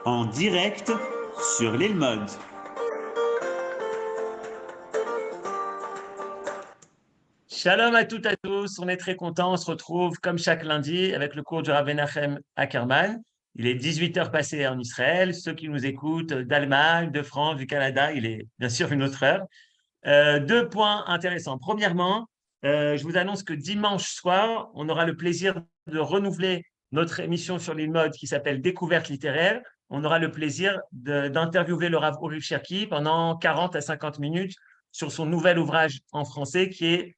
en direct sur l'île Mode. Shalom à toutes et à tous, on est très contents, on se retrouve comme chaque lundi avec le cours du Rav Menachem Ackerman. Il est 18h passé en Israël, ceux qui nous écoutent d'Allemagne, de France, du Canada, il est bien sûr une autre heure. Deux points intéressants. Premièrement, je vous annonce que dimanche soir, on aura le plaisir de renouveler notre émission sur l'île Mode qui s'appelle Découverte littéraire. On aura le plaisir d'interviewer le Rav Uri Cherki pendant 40 à 50 minutes sur son nouvel ouvrage en français qui est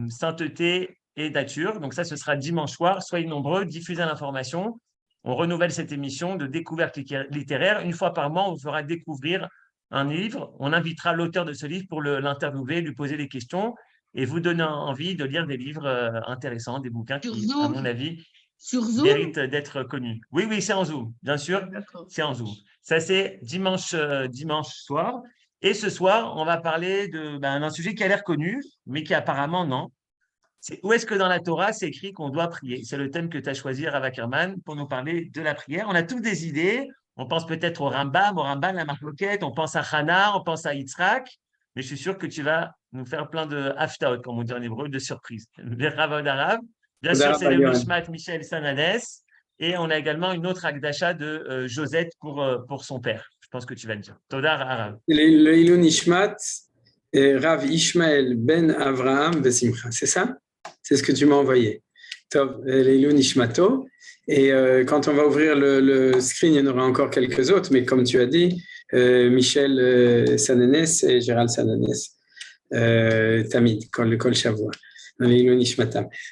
Sainteté et nature. Donc ça, ce sera dimanche soir. Soyez nombreux, diffusez l'information. On renouvelle cette émission de découverte littéraire. Une fois par mois, on vous fera découvrir un livre. On invitera l'auteur de ce livre pour l'interviewer, lui poser des questions et vous donner envie de lire des livres intéressants, des bouquins qui, à mon avis, méritent d'être connus. Oui, oui, c'est en Zoom, bien sûr. C'est en Zoom. Ça, c'est dimanche soir. Et ce soir, on va parler d'un sujet qui a l'air connu, mais qui apparemment non. C'est où est-ce que dans la Torah, c'est écrit qu'on doit prier? C'est le thème que tu as choisi, Rav Ackerman, pour nous parler de la prière. On a tous des idées. On pense peut-être au Rambam, la Marloquette, on pense à Hana, on pense à Yitzhak, mais je suis sûr que tu vas nous faire plein de haftaot, comme on dit en hébreu, de surprises. Le Rav d'Arav. Bien sûr, c'est le Nishmat Michel Sananes. Et on a également une autre Akdasha de Josette pour son père. Je pense que tu vas le dire. Todar Arav. Le Ilou Nishmat, Rav Ishmael Ben Avraham Besimcha, c'est ça? C'est ce que tu m'as envoyé. Tov, le Ilou Nishmato. Et quand on va ouvrir le screen, il y en aura encore quelques autres, mais comme tu as dit, Michel Sananes et Gérald Sananes, Tamid, Kol Shavua.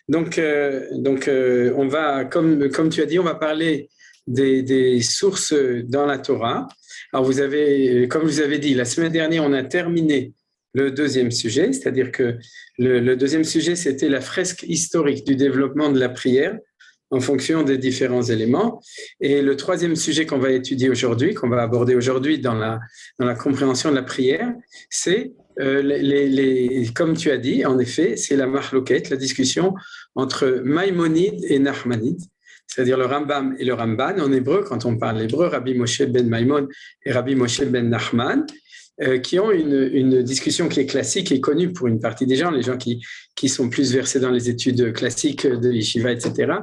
Donc, on va, comme tu as dit, on va parler des sources dans la Torah. Alors, comme je vous avais dit, la semaine dernière, on a terminé le deuxième sujet, c'est-à-dire que le deuxième sujet, c'était la fresque historique du développement de la prière en fonction des différents éléments. Et le troisième sujet qu'on va étudier aujourd'hui, qu'on va aborder aujourd'hui dans la compréhension de la prière, c'est comme tu as dit, en effet, c'est la marloquette, la discussion entre Maïmonide et Nachmanide, c'est-à-dire le Rambam et le Ramban. En hébreu, quand on parle hébreu, Rabbi Moshe ben Maïmon et Rabbi Moshe ben Nachman, qui ont une discussion qui est classique et connue pour une partie des gens, les gens qui sont plus versés dans les études classiques de l'Yeshiva, etc.,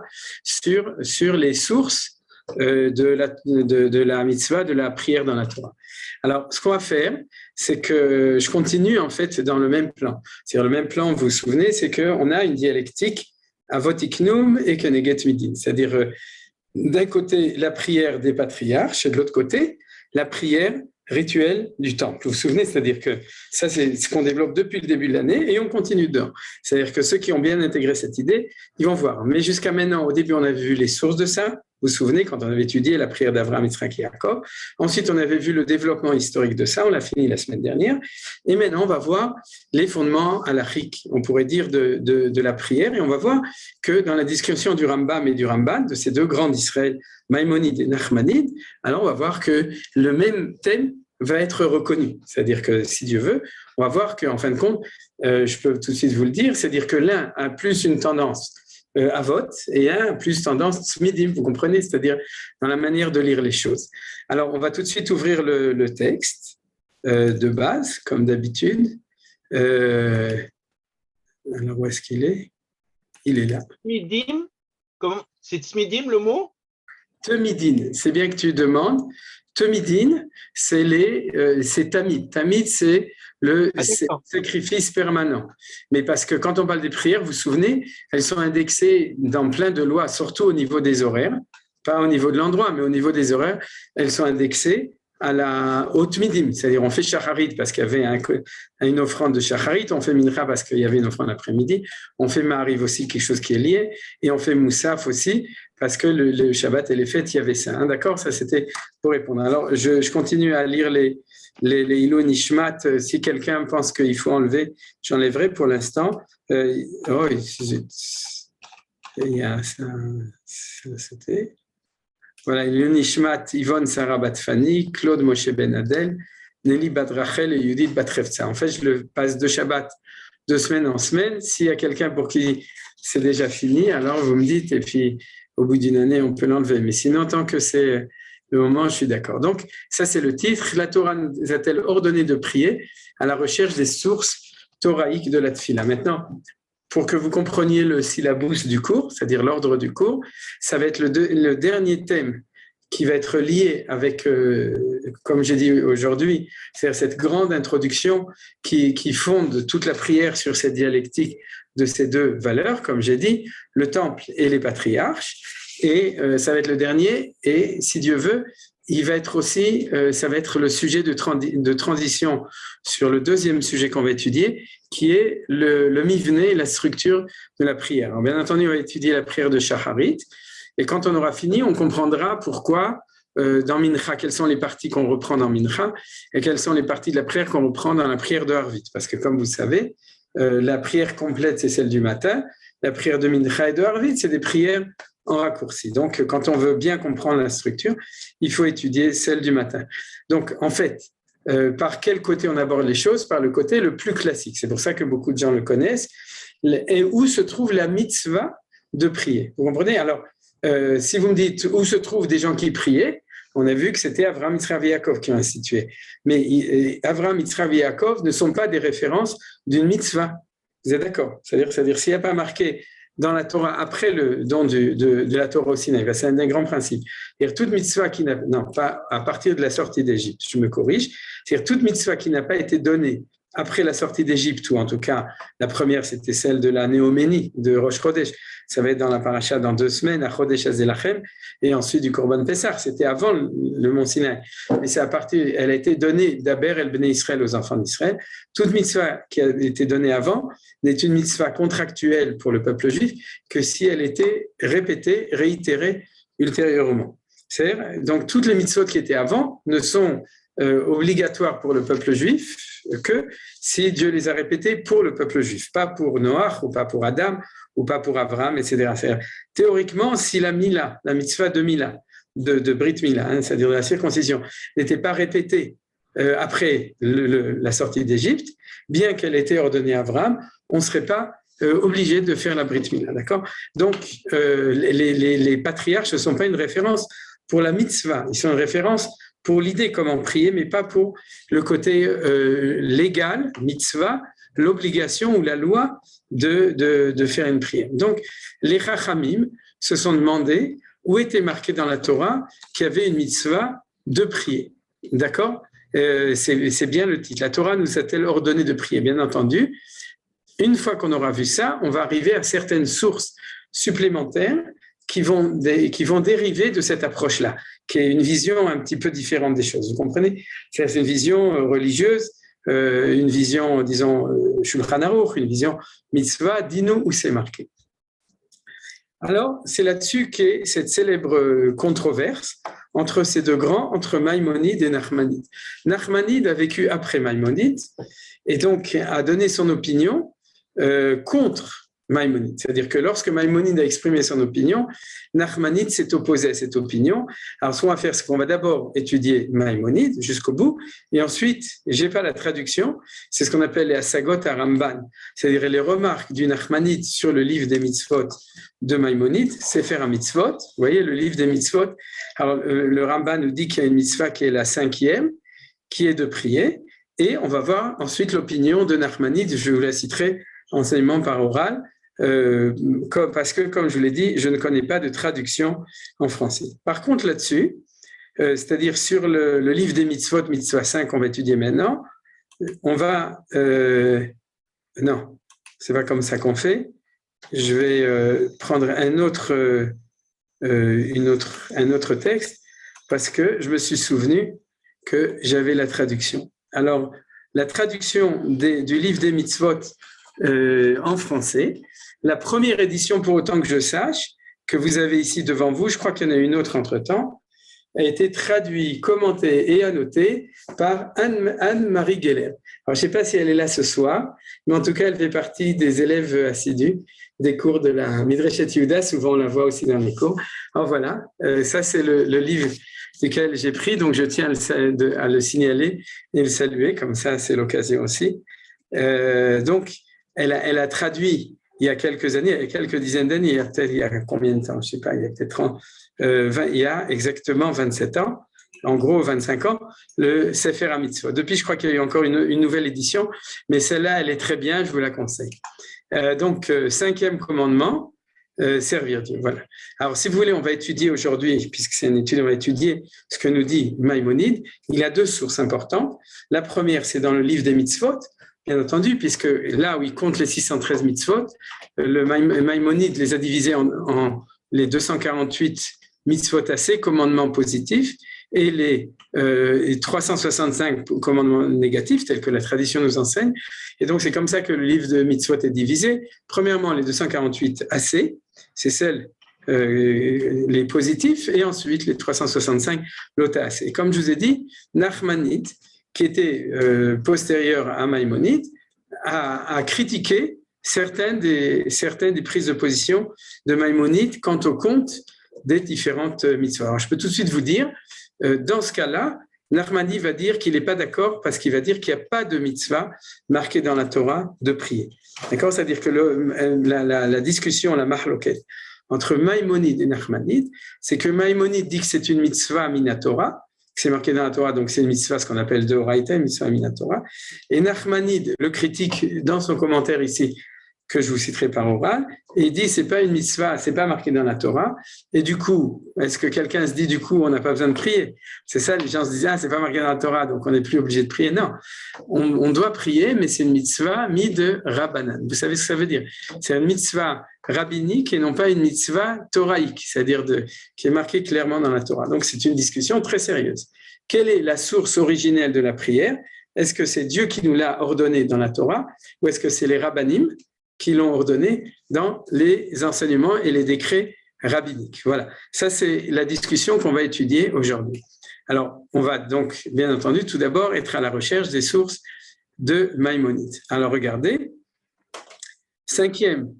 sur les sources de la mitzvah, de la prière dans la Torah. Alors, ce qu'on va faire, c'est que je continue en fait dans le même plan. C'est-à-dire le même plan, vous vous souvenez, c'est qu'on a une dialectique avot iknum et keneget midin. C'est-à-dire d'un côté la prière des patriarches et de l'autre côté la prière rituelle du temple. Vous vous souvenez, c'est-à-dire que ça, c'est ce qu'on développe depuis le début de l'année et on continue dedans. C'est-à-dire que ceux qui ont bien intégré cette idée, ils vont voir. Mais jusqu'à maintenant, au début, on avait vu les sources de ça. Vous vous souvenez, quand on avait étudié la prière d'Abraham, Yitzhak et Jacob. Ensuite, on avait vu le développement historique de ça. On l'a fini la semaine dernière. Et maintenant, on va voir les fondements halachiques, on pourrait dire, de la prière. Et on va voir que dans la description du Rambam et du Ramban, de ces deux grands d'Israël, Maïmonide et Nachmanide, alors on va voir que le même thème va être reconnu. C'est-à-dire que, si Dieu veut, on va voir qu'en fin de compte, je peux tout de suite vous le dire, c'est-à-dire que l'un a plus une tendance avot et un plus tendance tzmidim, vous comprenez, c'est-à-dire dans la manière de lire les choses. Alors, on va tout de suite ouvrir le texte de base, comme d'habitude. Alors, où est-ce qu'il est? Il est là. Tzmidim, c'est tzmidim le mot? Temidin, c'est bien que tu demandes. Temidin, c'est tamid. Tamid, c'est le sacrifice permanent. Mais parce que quand on parle des prières, vous vous souvenez, elles sont indexées dans plein de lois, surtout au niveau des horaires, pas au niveau de l'endroit, mais au niveau des horaires, elles sont indexées à la haute midim, c'est-à-dire on fait shacharit parce qu'il y avait une offrande de shacharit, on fait mincha parce qu'il y avait une offrande l'après-midi, on fait ma'ariv aussi, quelque chose qui est lié, et on fait moussaf aussi parce que le Shabbat et les fêtes, il y avait ça. Hein, d'accord, ça c'était pour répondre. Alors je continue à lire les Ilou Nishmat. Si quelqu'un pense qu'il faut enlever, j'enlèverai pour l'instant. Il y a ça, c'était. Voilà, Ilou Nishmat, Yvonne Sarah Batfani, Claude Moshe Ben Adel, Nelly Badrachel et Judith Batrefza. En fait, je le passe de Shabbat de semaine en semaine. S'il y a quelqu'un pour qui c'est déjà fini, alors vous me dites, et puis au bout d'une année, on peut l'enlever. Mais sinon, tant que c'est le moment où je suis d'accord. Donc, ça, c'est le titre. La Torah nous a-t-elle ordonné de prier à la recherche des sources thoraïques de la tfila. Maintenant, pour que vous compreniez le syllabus du cours, c'est-à-dire l'ordre du cours, ça va être le dernier thème qui va être lié avec, comme j'ai dit aujourd'hui, c'est-à-dire cette grande introduction qui fonde toute la prière sur cette dialectique de ces deux valeurs, comme j'ai dit, le temple et les patriarches. Et ça va être le dernier, et si Dieu veut, il va être aussi, ça va être le sujet de transition sur le deuxième sujet qu'on va étudier, qui est le mivné, la structure de la prière. Alors, bien entendu, on va étudier la prière de Shacharit, et quand on aura fini, on comprendra pourquoi dans Mincha, quelles sont les parties qu'on reprend dans Mincha, et quelles sont les parties de la prière qu'on reprend dans la prière de Harvit. Parce que comme vous savez, la prière complète, c'est celle du matin, la prière de Mincha et de Harvit, c'est des prières en raccourci. Donc, quand on veut bien comprendre la structure, il faut étudier celle du matin. Donc, en fait, par quel côté on aborde les choses? Par le côté le plus classique. C'est pour ça que beaucoup de gens le connaissent. Et où se trouve la mitzvah de prier? Vous comprenez? Alors, si vous me dites où se trouvent des gens qui priaient, on a vu que c'était Avraham, Yitzhak et Yaakov qui ont institué. Mais Avraham, Yitzhak et Yaakov ne sont pas des références d'une mitzvah. Vous êtes d'accord? C'est-à-dire s'il n'y a pas marqué dans la Torah, après le don de la Torah au Sinaï, c'est un des grands principes. C'est-à-dire toute mitzvah qui n'a, non, pas à partir de la sortie d'Égypte, je me corrige, c'est-à-dire toute mitzvah qui n'a pas été donnée après la sortie d'Égypte, ou en tout cas, la première, c'était celle de la Néoménie, de Rosh Chodesh. Ça va être dans la paracha dans 2 semaines, à Chodesh Hazelachem, et ensuite du Korban Pessah. C'était avant le mont Sinaï. Mais c'est à partir, elle a été donnée d'Aber el Bnei Israël aux enfants d'Israël. Toute mitzvah qui a été donnée avant n'est une mitzvah contractuelle pour le peuple juif que si elle était répétée, réitérée ultérieurement. C'est-à-dire, donc toutes les mitzvot qui étaient avant ne sont obligatoires pour le peuple juif que si Dieu les a répétées pour le peuple juif, pas pour Noach ou pas pour Adam ou pas pour Abraham, etc. Théoriquement, si la Mila, la mitzvah de Mila, de Brit Mila, c'est-à-dire de la circoncision, n'était pas répétée après la sortie d'Égypte, bien qu'elle ait été ordonnée à Abraham, on ne serait pas obligé de faire la Brit Mila, d'accord? Donc, les patriarches ne sont pas une référence pour la mitzvah, ils sont une référence pour l'idée comment prier, mais pas pour le côté légal, mitzvah, l'obligation ou la loi de faire une prière. Donc, les Chachamim se sont demandé où était marqué dans la Torah qu'il y avait une mitzvah de prier. D'accord? C'est bien le titre. La Torah nous a-t-elle ordonné de prier? Bien entendu. Une fois qu'on aura vu ça, on va arriver à certaines sources supplémentaires qui vont dériver de cette approche-là, qui est une vision un petit peu différente des choses. Vous comprenez? C'est une vision religieuse, une vision, disons, Shulchan Aruch, une vision mitzvah, dis-nous où c'est marqué. Alors, c'est là-dessus qu'est cette célèbre controverse entre ces deux grands, entre Maïmonide et Nachmanide. Nachmanide a vécu après Maïmonide et donc a donné son opinion contre Maïmonide. C'est-à-dire que lorsque Maïmonide a exprimé son opinion, Nachmanide s'est opposé à cette opinion. Alors, ce qu'on va faire, c'est qu'on va d'abord étudier Maïmonide jusqu'au bout, et ensuite, j'ai pas la traduction, c'est ce qu'on appelle les Asagot à Ramban, c'est-à-dire les remarques du Nachmanide sur le livre des mitzvot de Maïmonide, Sefer HaMitzvot. Vous voyez, le livre des mitzvot. Alors, le Ramban nous dit qu'il y a une mitzvah qui est la 5e, qui est de prier, et on va voir ensuite l'opinion de Nachmanide. Je vous la citerai enseignement par oral, parce que, comme je vous l'ai dit, je ne connais pas de traduction en français. Par contre, là-dessus, c'est-à-dire sur le livre des mitzvot, mitzvah 5, qu'on va étudier maintenant, on va... non, c'est pas comme ça qu'on fait. Je vais prendre un autre texte, parce que je me suis souvenu que j'avais la traduction. Alors, la traduction du livre des mitzvot en français, la première édition, pour autant que je sache, que vous avez ici devant vous, je crois qu'il y en a une autre entre-temps, a été traduite, commentée et annotée par Anne-Marie Geller. Alors, je ne sais pas si elle est là ce soir, mais en tout cas, elle fait partie des élèves assidus des cours de la Midreshet Yehuda. Souvent, on la voit aussi dans les cours. Alors voilà, ça c'est le livre duquel j'ai pris, donc je tiens à le signaler et le saluer, comme ça c'est l'occasion aussi. Donc, elle a traduit il y a quelques années, il y a quelques dizaines d'années, il y a combien de temps? Je ne sais pas, il y a peut-être 30, il y a exactement 27 ans, en gros 25 ans, le Sefer HaMitzvot. Depuis, je crois qu'il y a eu encore une nouvelle édition, mais celle-là, elle est très bien, je vous la conseille. Donc, cinquième commandement, servir Dieu. Voilà. Alors, si vous voulez, on va étudier aujourd'hui, puisque c'est une étude, on va étudier ce que nous dit Maïmonide. Il a deux sources importantes. La première, c'est dans le livre des mitzvot, bien entendu, puisque là où il compte les 613 mitzvot, le Maïmonide les a divisés en les 248 mitzvot assez, commandements positifs, et les 365 commandements négatifs, tels que la tradition nous enseigne. Et donc, c'est comme ça que le livre de mitzvot est divisé. Premièrement, les 248 assez, c'est celles, les positifs, et ensuite les 365 l'autre assez. Et comme je vous ai dit, Nachmanide, qui était postérieur à Maïmonide, a critiqué certaines des prises de position de Maïmonide quant au compte des différentes mitzvot. Alors, je peux tout de suite vous dire, dans ce cas-là, Nachmani va dire qu'il n'est pas d'accord parce qu'il va dire qu'il n'y a pas de mitzvah marquée dans la Torah de prier. D'accord? C'est-à-dire que la discussion, la mahloket entre Maïmonide et Nachmanide, c'est que Maïmonide dit que c'est une mitzvah minatora, que c'est marqué dans la Torah, donc c'est une mitzvah, ce qu'on appelle de Oraïta, une mitzvah minatora. Et Nachmanide le critique dans son commentaire ici, que je vous citerai par oral, et il dit c'est pas une mitzvah, c'est pas marqué dans la Torah, et du coup, est-ce que quelqu'un se dit du coup on n'a pas besoin de prier? C'est ça, les gens se disent ah c'est pas marqué dans la Torah, donc on n'est plus obligé de prier. Non, on doit prier, mais c'est une mitzvah mis de Rabbanan. Vous savez ce que ça veut dire? C'est une mitzvah rabbinique et non pas une mitzvah toraïque, c'est-à-dire qui est marquée clairement dans la Torah. Donc c'est une discussion très sérieuse. Quelle est la source originelle de la prière? Est-ce que c'est Dieu qui nous l'a ordonné dans la Torah, ou est-ce que c'est les rabbanim qui l'ont ordonné dans les enseignements et les décrets rabbiniques? Voilà, ça c'est la discussion qu'on va étudier aujourd'hui. Alors, on va donc, bien entendu, tout d'abord être à la recherche des sources de Maïmonide. Alors, regardez, cinquième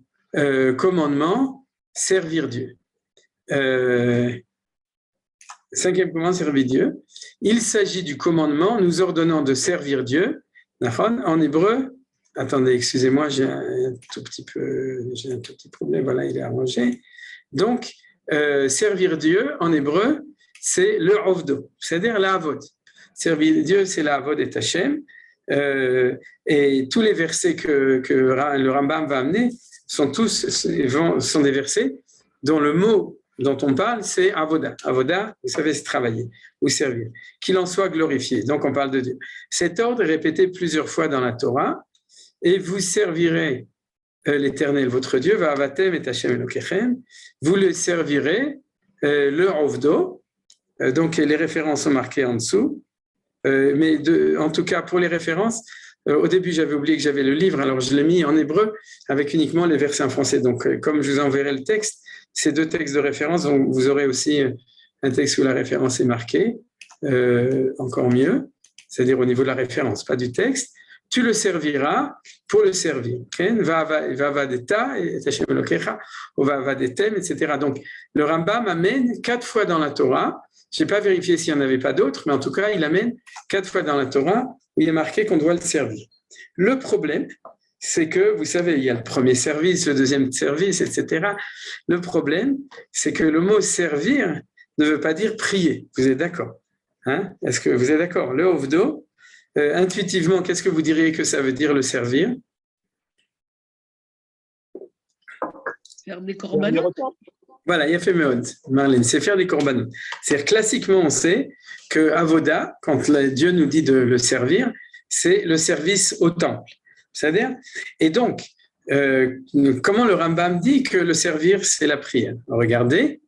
commandement, servir Dieu. Cinquième commandement, servir Dieu. Il s'agit du commandement nous ordonnant de servir Dieu. En hébreu, attendez, excusez-moi, j'ai un tout petit problème. Voilà, il est arrangé. Donc, servir Dieu en hébreu, c'est le ovdo, c'est-à-dire la avod. Servir Dieu, c'est la avod et Hachem. Et tous les versets que le Rambam va amener sont des versets dont le mot dont on parle, c'est avoda. Avoda, vous savez, c'est travailler ou servir. Qu'il en soit glorifié. Donc, on parle de Dieu. Cet ordre est répété plusieurs fois dans la Torah. Et vous servirez l'Éternel, votre Dieu, va'avatem et Hashem Elokechem. Vous le servirez, le ovdo. Donc, les références sont marquées en dessous. Mais en tout cas, pour les références, au début, j'avais oublié que j'avais le livre, alors je l'ai mis en hébreu avec uniquement les versets en français. Donc, comme je vous enverrai le texte, ces deux textes de référence, donc vous aurez aussi un texte où la référence est marquée, encore mieux, c'est-à-dire au niveau de la référence, pas du texte. Tu le serviras pour le servir. Va'avadeta, etc. Donc, le Rambam amène 4 fois dans la Torah. Je n'ai pas vérifié s'il n'y en avait pas d'autres, mais en tout cas, il amène 4 fois dans la Torah où il est marqué qu'on doit le servir. Le problème, c'est que, vous savez, il y a le premier service, le deuxième service, etc. Le problème, c'est que le mot servir ne veut pas dire prier. Vous êtes d'accord? Est-ce que vous êtes d'accord? Le ovdo, intuitivement, qu'est-ce que vous diriez que ça veut dire le servir? Faire des corbanotes. Voilà, il a fait Meod, Marlène, c'est faire des corbanotes. C'est-à-dire, classiquement, on sait que Avoda, quand Dieu nous dit de le servir, c'est le service au temple. C'est-à-dire, et donc, comment le Rambam dit que le servir, c'est la prière? Regardez,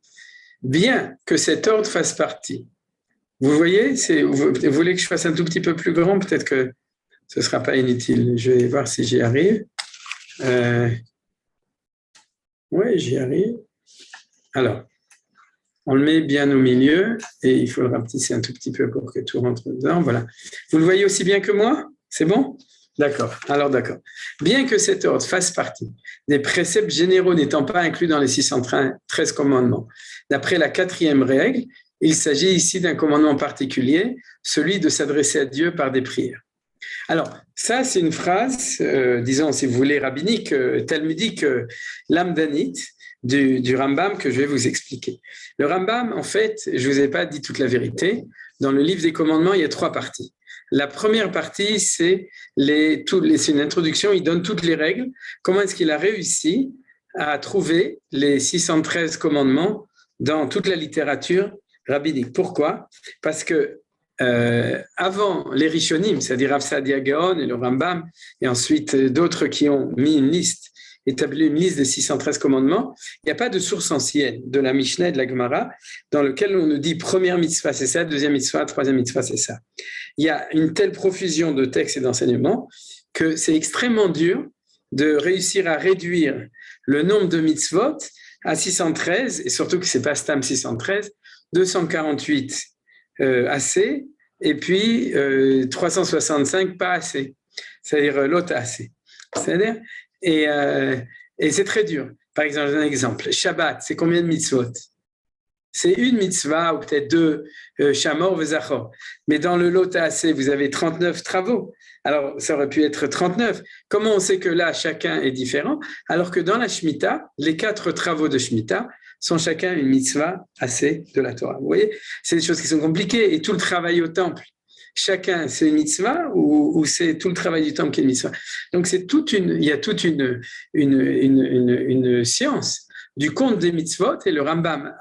bien que cet ordre fasse partie. Vous voyez, vous voulez que je fasse un tout petit peu plus grand? Peut-être que ce ne sera pas inutile. Je vais voir si j'y arrive. Oui, j'y arrive. Alors, on le met bien au milieu et il faut le rapetisser un tout petit peu pour que tout rentre dedans. Voilà. Vous le voyez aussi bien que moi? C'est bon? D'accord. Alors, d'accord. Bien que cet ordre fasse partie des préceptes généraux n'étant pas inclus dans les 613 commandements, d'après la 4e règle, il s'agit ici d'un commandement particulier, celui de s'adresser à Dieu par des prières. Alors, ça, c'est une phrase, disons, si vous voulez, rabbinique, talmudique, lamdanite, du Rambam que je vais vous expliquer. Le Rambam, en fait, je ne vous ai pas dit toute la vérité. Dans le livre des commandements, il y a 3 parties. La première partie, c'est une introduction, il donne toutes les règles. Comment est-ce qu'il a réussi à trouver les 613 commandements dans toute la littérature rabbinique? Pourquoi? Parce que avant les Rishonim, c'est-à-dire Rav Saadia Gaon et le Rambam, et ensuite d'autres qui ont mis une liste, établi une liste des 613 commandements, il n'y a pas de source ancienne de la Mishnah et de la Gemara dans lequel on nous dit première mitzvah c'est ça, deuxième mitzvah, troisième mitzvah c'est ça. Il y a une telle profusion de textes et d'enseignements que c'est extrêmement dur de réussir à réduire le nombre de mitzvot à 613, et surtout que ce n'est pas Stam 613, 248 assez, et puis 365 pas assez, c'est-à-dire l'autre assez. C'est-à-dire, et c'est très dur. Par exemple, un exemple, Shabbat, c'est combien de mitzvot? C'est une mitzvah, ou peut-être 2, Shamor Vezachor. Mais dans le lot assez, vous avez 39 travaux. Alors, ça aurait pu être 39. Comment on sait que là, chacun est différent? Alors que dans la Shemitah, les 4 travaux de Shemitah sont chacun une mitzvah assez de la Torah. Vous voyez, c'est des choses qui sont compliquées. Et tout le travail au temple, chacun, c'est une mitzvah ou c'est tout le travail du temple qui est une mitzvah? Donc, il y a toute une science du compte des mitzvot, et le Rambam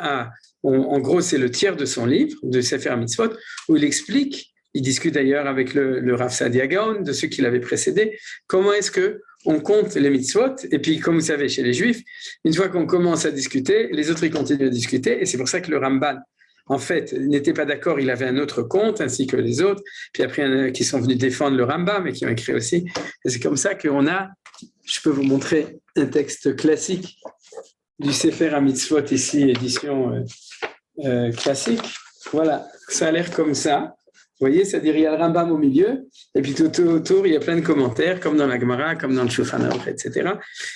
en gros, c'est le tiers de son livre, de Sefer Mitzvot, où il explique, il discute d'ailleurs avec le Rav Saadia Gaon, de ceux qui l'avaient précédé, comment est-ce qu'on compte les mitzvot. Et puis, comme vous savez, chez les Juifs, une fois qu'on commence à discuter, les autres, ils continuent à discuter, et c'est pour ça que le Ramban, en fait, n'était pas d'accord, il avait un autre compte, ainsi que les autres, puis après, il y en a qui sont venus défendre le Rambam, et qui ont écrit aussi, et c'est comme ça qu'on a, je peux vous montrer un texte classique du Sefer HaMitzvot, ici, édition classique. Voilà, ça a l'air comme ça. Vous voyez, c'est-à-dire il y a le Rambam au milieu, et puis tout autour, il y a plein de commentaires, comme dans la Gemara, comme dans le Shulchan Aruch, etc.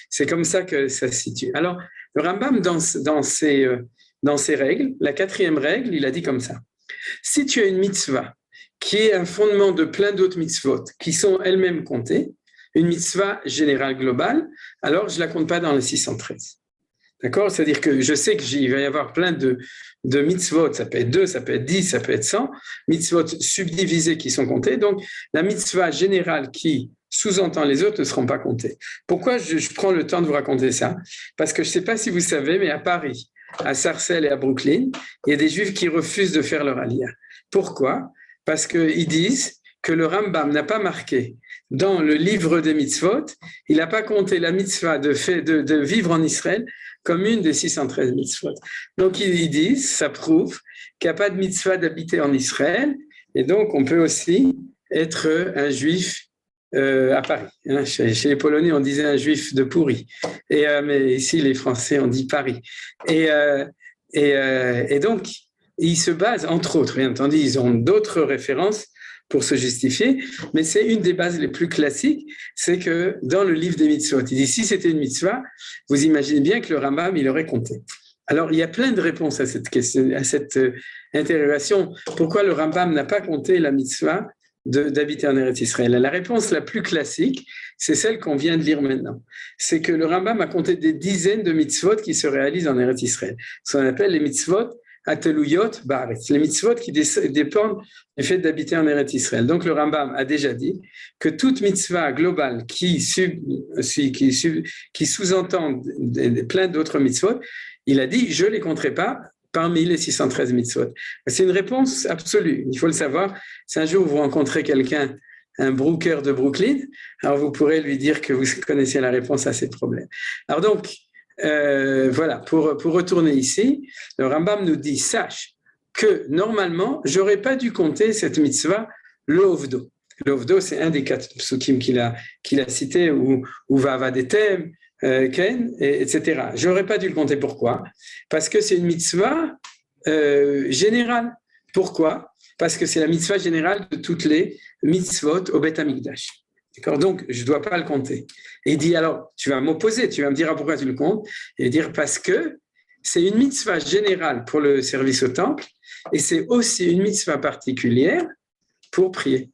C'est comme ça que ça se situe. Alors, le Rambam, dans ses règles, la 4e règle, il a dit comme ça. Si tu as une mitzvah qui est un fondement de plein d'autres mitzvot, qui sont elles-mêmes comptées, une mitzvah générale globale, alors je ne la compte pas dans les 613. D'accord? C'est-à-dire que je sais qu'il va y avoir plein de mitzvot, ça peut être 2, ça peut être 10, ça peut être 100, mitzvot subdivisés qui sont comptés. Donc, la mitzvah générale qui sous-entend les autres ne seront pas comptées. Pourquoi je prends le temps de vous raconter ça? Parce que je ne sais pas si vous savez, mais à Paris, à Sarcelles et à Brooklyn, il y a des Juifs qui refusent de faire leur aliyah. Pourquoi? Parce qu'ils disent que le Rambam n'a pas marqué dans le livre des mitzvot, il n'a pas compté la mitzvah de vivre en Israël comme une des 613 mitzvot. Donc ils disent, ça prouve qu'il n'y a pas de mitzvah d'habiter en Israël, et donc on peut aussi être un juif à Paris. Hein. Chez les Polonais, on disait un juif de pourri, mais ici les Français, on dit Paris. Et donc, ils se basent, entre autres, bien entendu, ils ont d'autres références pour se justifier, mais c'est une des bases les plus classiques, c'est que dans le livre des mitzvot, il dit si c'était une mitzvah, vous imaginez bien que le Rambam, il aurait compté. Alors, il y a plein de réponses à cette question, à cette interrogation. Pourquoi le Rambam n'a pas compté la mitzvah d'habiter en Eretz Israël? La réponse la plus classique, c'est celle qu'on vient de lire maintenant. C'est que le Rambam a compté des dizaines de mitzvot qui se réalisent en Eretz Israël. Ce qu'on appelle les mitzvot Ateluyot Baaretz, les mitzvot qui dépendent du fait d'habiter en Eretz Israël. Donc le Rambam a déjà dit que toute mitzvah globale qui sous-entend plein d'autres mitzvot, il a dit je ne les compterai pas parmi les 613 mitzvot. C'est une réponse absolue, il faut le savoir. Si un jour vous rencontrez quelqu'un, un brooker de Brooklyn, alors vous pourrez lui dire que vous connaissez la réponse à ces problèmes. Alors donc, voilà, pour retourner ici, le Rambam nous dit, sache que normalement, j'aurais pas dû compter cette mitzvah, le Ovdo. Le Ovdo, c'est un des 4 psukim qu'il a cité, ou Vavadetem, Ken, etc. J'aurais pas dû le compter. Pourquoi? Parce que c'est une mitzvah générale. Pourquoi? Parce que c'est la mitzvah générale de toutes les mitzvot au Beth Amikdash. D'accord? Donc, je ne dois pas le compter. Et il dit, alors, tu vas m'opposer, tu vas me dire pourquoi tu le comptes, et dire parce que c'est une mitzvah générale pour le service au temple, et c'est aussi une mitzvah particulière pour prier.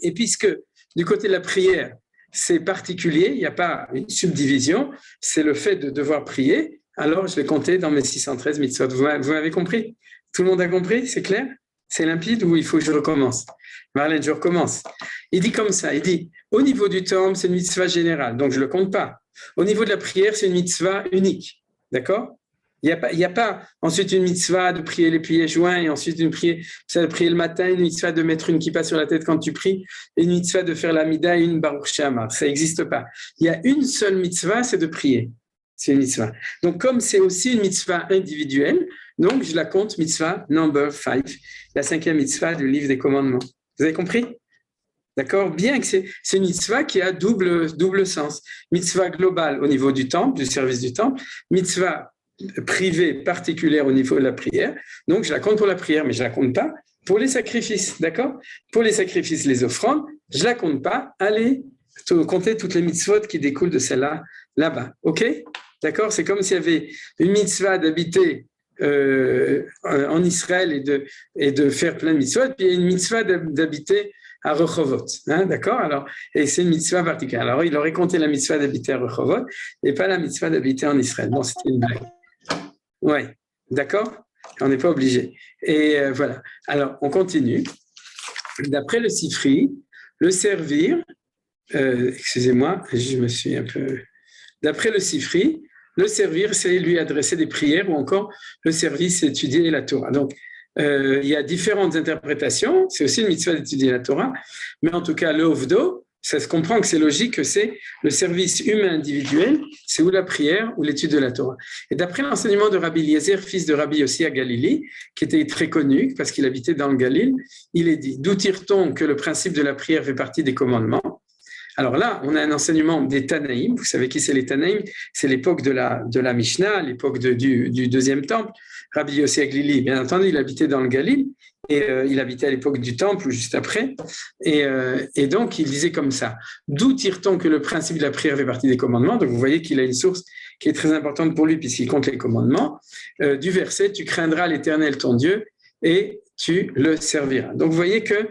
Et puisque du côté de la prière, c'est particulier, il n'y a pas une subdivision, c'est le fait de devoir prier, alors je vais compter dans mes 613 mitzvot. Vous m'avez compris? Tout le monde a compris? C'est clair? C'est limpide ou il faut que je recommence? Marlène, je recommence. Il dit comme ça, il dit, au niveau du temple, c'est une mitzvah générale, donc je ne le compte pas. Au niveau de la prière, c'est une mitzvah unique, d'accord? Il n'y a pas ensuite une mitzvah de prier les pieds joints et ensuite une prière de prier le matin, une mitzvah de mettre une kippa sur la tête quand tu pries, et une mitzvah de faire la mida et une baruch she'amar. Ça n'existe pas. Il y a une seule mitzvah, c'est de prier. C'est une mitzvah. Donc, comme c'est aussi une mitzvah individuelle, donc je la compte mitzvah number 5, la 5e mitzvah du livre des commandements. Vous avez compris? D'accord? Bien que c'est une mitzvah qui a double sens. Mitzvah globale au niveau du temple, du service du temple, mitzvah privée particulière au niveau de la prière. Donc, je la compte pour la prière, mais je ne la compte pas pour les sacrifices. D'accord? Pour les sacrifices, les offrandes, je ne la compte pas. Allez, comptez toutes les mitzvot qui découlent de celle-là, là-bas. OK? D'accord? C'est comme s'il y avait une mitzvah d'habiter en Israël et de faire plein de mitzvot, puis il y a une mitzvah d'habiter à Rechovot, hein, d'accord? Alors, et c'est une mitzvah particulière. Alors, il aurait compté la mitzvah d'habiter à Rechovot et pas la mitzvah d'habiter en Israël. Bon, c'était une blague. Oui, d'accord? On n'est pas obligé. Et voilà. Alors, on continue. D'après le Sifri, le servir, excusez-moi, je me suis un peu... D'après le Sifri, le servir, c'est lui adresser des prières ou encore le service, c'est étudier la Torah. Donc, il y a différentes interprétations. C'est aussi une mitzvah d'étudier la Torah. Mais en tout cas, le Ovdo, ça se comprend que c'est logique que c'est le service humain individuel, c'est ou la prière ou l'étude de la Torah. Et d'après l'enseignement de Rabbi Eliezer, fils de Rabbi Yossi à Galilée, qui était très connu parce qu'il habitait dans le Galil, il est dit, d'où tire-t-on que le principe de la prière fait partie des commandements? Alors là, on a un enseignement des Tanaïm. Vous savez qui c'est les Tanaïm? C'est l'époque de la Mishnah, l'époque du deuxième temple. Rabbi Yossi Aglili, bien entendu, il habitait dans le Galil et il habitait à l'époque du temple ou juste après. Et donc, il disait comme ça. D'où tire-t-on que le principe de la prière fait partie des commandements? Donc, vous voyez qu'il a une source qui est très importante pour lui puisqu'il compte les commandements. Du verset, tu craindras l'Éternel ton Dieu et tu le serviras. Donc, vous voyez que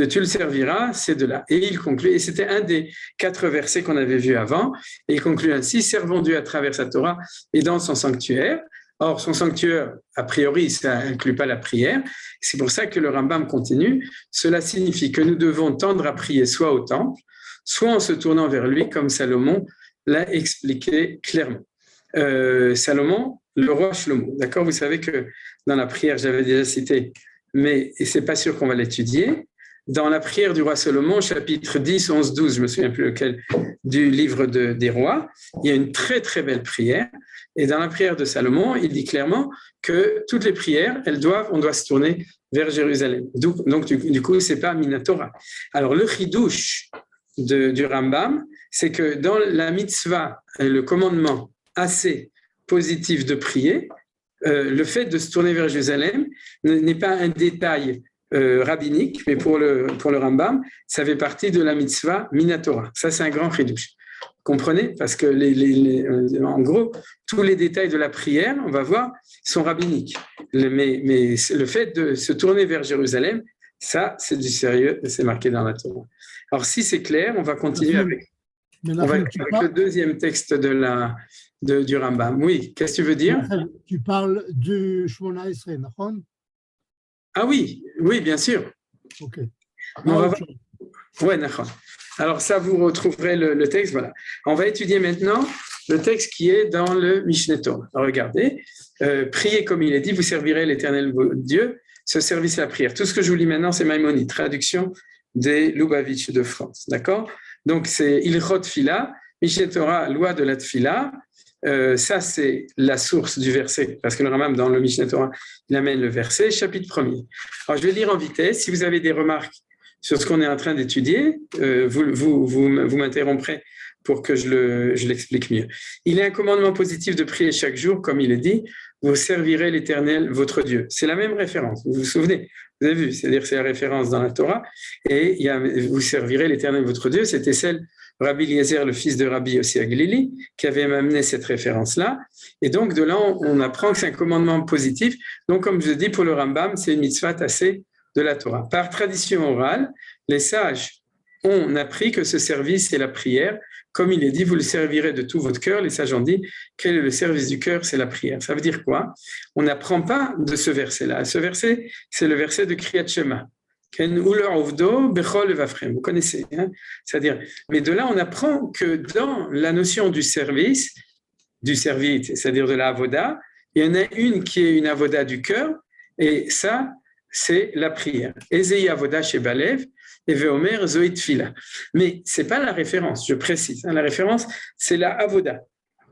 tu le serviras, c'est de là. Et il conclut, et c'était un des 4 versets qu'on avait vus avant, et il conclut ainsi, servons Dieu à travers sa Torah et dans son sanctuaire. Or, son sanctuaire, a priori, ça n'inclut pas la prière. C'est pour ça que le Rambam continue. Cela signifie que nous devons tendre à prier soit au temple, soit en se tournant vers lui, comme Salomon l'a expliqué clairement. Salomon, le roi Shlomo, d'accord? Vous savez que dans la prière, j'avais déjà cité, mais c'est pas sûr qu'on va l'étudier. Dans la prière du roi Salomon, chapitre 10, 11, 12, je ne me souviens plus lequel, du livre des rois, il y a une très très belle prière. Et dans la prière de Salomon, il dit clairement que toutes les prières, on doit se tourner vers Jérusalem. Donc du coup, c'est pas Minatora. Alors le chidouche du Rambam, c'est que dans la mitzvah, le commandement assez positif de prier, le fait de se tourner vers Jérusalem n'est pas un détail rabbinique, mais pour le Rambam, ça fait partie de la mitzvah Minatora. Ça, c'est un grand chidouche. Comprenez? Parce que en gros, tous les détails de la prière, on va voir, sont rabbiniques. Mais le fait de se tourner vers Jérusalem, ça, c'est du sérieux, c'est marqué dans la Torah. Alors, si c'est clair, on va continuer avec le deuxième texte du Rambam. Oui, qu'est-ce que tu veux dire? Tu parles du Shmona Esrei, נכון? Ah oui, bien sûr. Ok. Oui, d'accord. Alors ça, vous retrouverez le texte, voilà. On va étudier maintenant le texte qui est dans le Mishneh Torah. Regardez, priez comme il est dit, vous servirez l'Éternel votre Dieu, ce service à la prière. Tout ce que je vous lis maintenant, c'est Maïmonide, traduction des Lubavitch de France, d'accord? Donc c'est Ilchot Tfila, Mishneh Torah, loi de la Tfila. Ça, c'est la source du verset, parce que le Rambam, dans le Mishneh Torah, il amène le verset, chapitre 1er. Alors, je vais lire en vitesse. Si vous avez des remarques sur ce qu'on est en train d'étudier, vous m'interromprez pour que je l'explique mieux. Il est un commandement positif de prier chaque jour, comme il est dit, vous servirez l'Éternel, votre Dieu. C'est la même référence, vous vous souvenez, vous avez vu, c'est-à-dire c'est la référence dans la Torah, et vous servirez l'Éternel, votre Dieu, c'était celle Rabbi Eliezer, le fils de Rabbi Yossi Aglili, qui avait amené cette référence-là. Et donc, de là, on apprend que c'est un commandement positif. Donc, comme je dis, pour le Rambam, c'est une mitzvah assez de la Torah. Par tradition orale, les sages ont appris que ce service est la prière. Comme il est dit, vous le servirez de tout votre cœur. Les sages ont dit, quel est le service du cœur? C'est la prière. Ça veut dire quoi? On n'apprend pas de ce verset-là. Ce verset, c'est le verset de Kriyat Shema. Vous connaissez, hein? C'est-à-dire, mais de là, on apprend que dans la notion du service, c'est-à-dire de la avoda, il y en a une qui est une avoda du cœur, et ça, c'est la prière. Ezei avoda shebalev, et veomer zoit fila. Mais c'est pas la référence, je précise. Hein, la référence, c'est la avoda.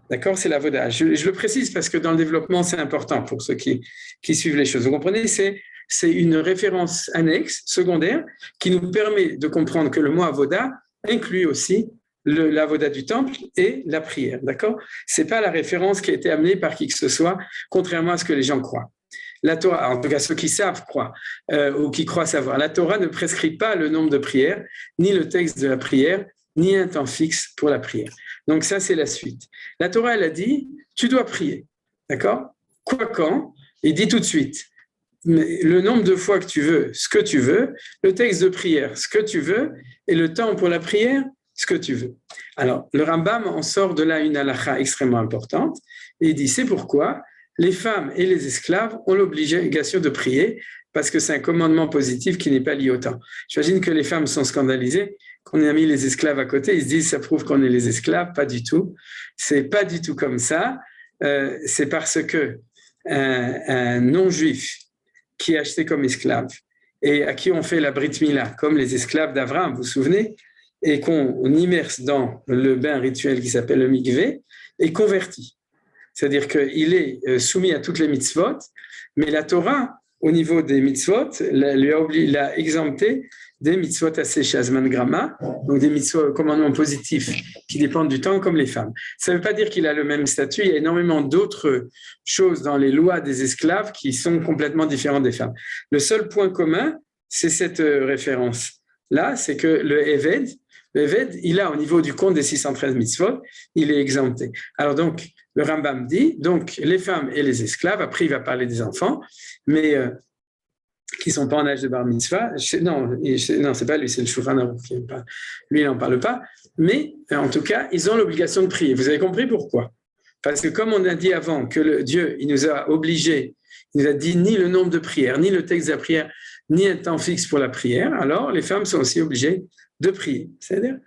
D'accord, c'est l'avoda. Je le précise parce que dans le développement, c'est important pour ceux qui suivent les choses. Vous comprenez, c'est une référence annexe, secondaire, qui nous permet de comprendre que le mot avoda inclut aussi l'avoda du temple et la prière. D'accord? C'est pas la référence qui a été amenée par qui que ce soit, contrairement à ce que les gens croient. La Torah, en tout cas ceux qui savent croient ou qui croient savoir, la Torah ne prescrit pas le nombre de prières, ni le texte de la prière, ni un temps fixe pour la prière. Donc ça, c'est la suite. La Torah, elle a dit, tu dois prier, d'accord? Quoi quand? Il dit tout de suite, le nombre de fois que tu veux, ce que tu veux, le texte de prière, ce que tu veux, et le temps pour la prière, ce que tu veux. Alors, le Rambam en sort de là une halakha extrêmement importante, et il dit, c'est pourquoi les femmes et les esclaves ont l'obligation de prier parce que c'est un commandement positif qui n'est pas lié au temps. J'imagine que les femmes sont scandalisées qu'on ait mis les esclaves à côté. Ils se disent, ça prouve qu'on est les esclaves. Pas du tout. C'est pas du tout comme ça. C'est parce que un non-juif qui est acheté comme esclave et à qui on fait la brit mila, comme les esclaves d'Abraham, vous vous souvenez, et qu'on immerse dans le bain rituel qui s'appelle le mikvé, est converti. C'est-à-dire qu'il est soumis à toutes les mitzvot, mais la Torah, au niveau des mitzvot, l'a exempté des mitzvot asséchées Azman Grama, donc des mitzvot commandements positifs qui dépendent du temps comme les femmes. Ça ne veut pas dire qu'il a le même statut, il y a énormément d'autres choses dans les lois des esclaves qui sont complètement différentes des femmes. Le seul point commun, c'est cette référence-là, c'est que le Eved, il a au niveau du compte des 613 mitzvot, il est exempté. Alors donc, le Rambam dit, donc les femmes et les esclaves, après il va parler des enfants, mais qui ne sont pas en âge de bar mitzvah, non, c'est pas lui, c'est le Shulchan Aruch qui n'en parle. Lui, il n'en parle pas, mais en tout cas, ils ont l'obligation de prier. Vous avez compris pourquoi? Parce que comme on a dit avant que Dieu, il nous a obligés, il nous a dit ni le nombre de prières, ni le texte de la prière, ni un temps fixe pour la prière, alors les femmes sont aussi obligées de prier. C'est-à-dire,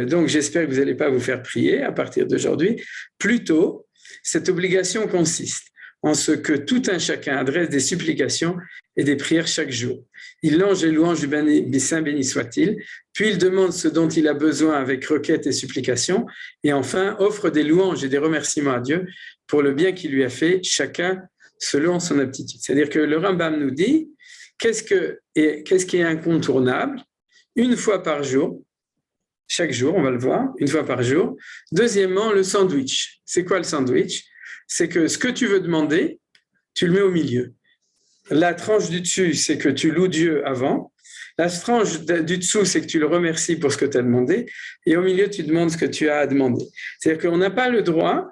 donc j'espère que vous n'allez pas vous faire prier à partir d'aujourd'hui. Plutôt, cette obligation consiste en ce que tout un chacun adresse des supplications et des prières chaque jour. Il lance les louanges du Saint béni soit-il, puis il demande ce dont il a besoin avec requêtes et supplications, et enfin offre des louanges et des remerciements à Dieu pour le bien qu'il lui a fait, chacun selon son aptitude. C'est-à-dire que le Rambam nous dit, qu'est-ce qui est incontournable? Une fois par jour, chaque jour, on va le voir, une fois par jour. Deuxièmement, le sandwich. C'est quoi le sandwich? C'est que ce que tu veux demander, tu le mets au milieu. La tranche du dessus, c'est que tu loues Dieu avant. La tranche du dessous, c'est que tu le remercies pour ce que tu as demandé. Et au milieu, tu demandes ce que tu as à demander. C'est-à-dire qu'on n'a pas le droit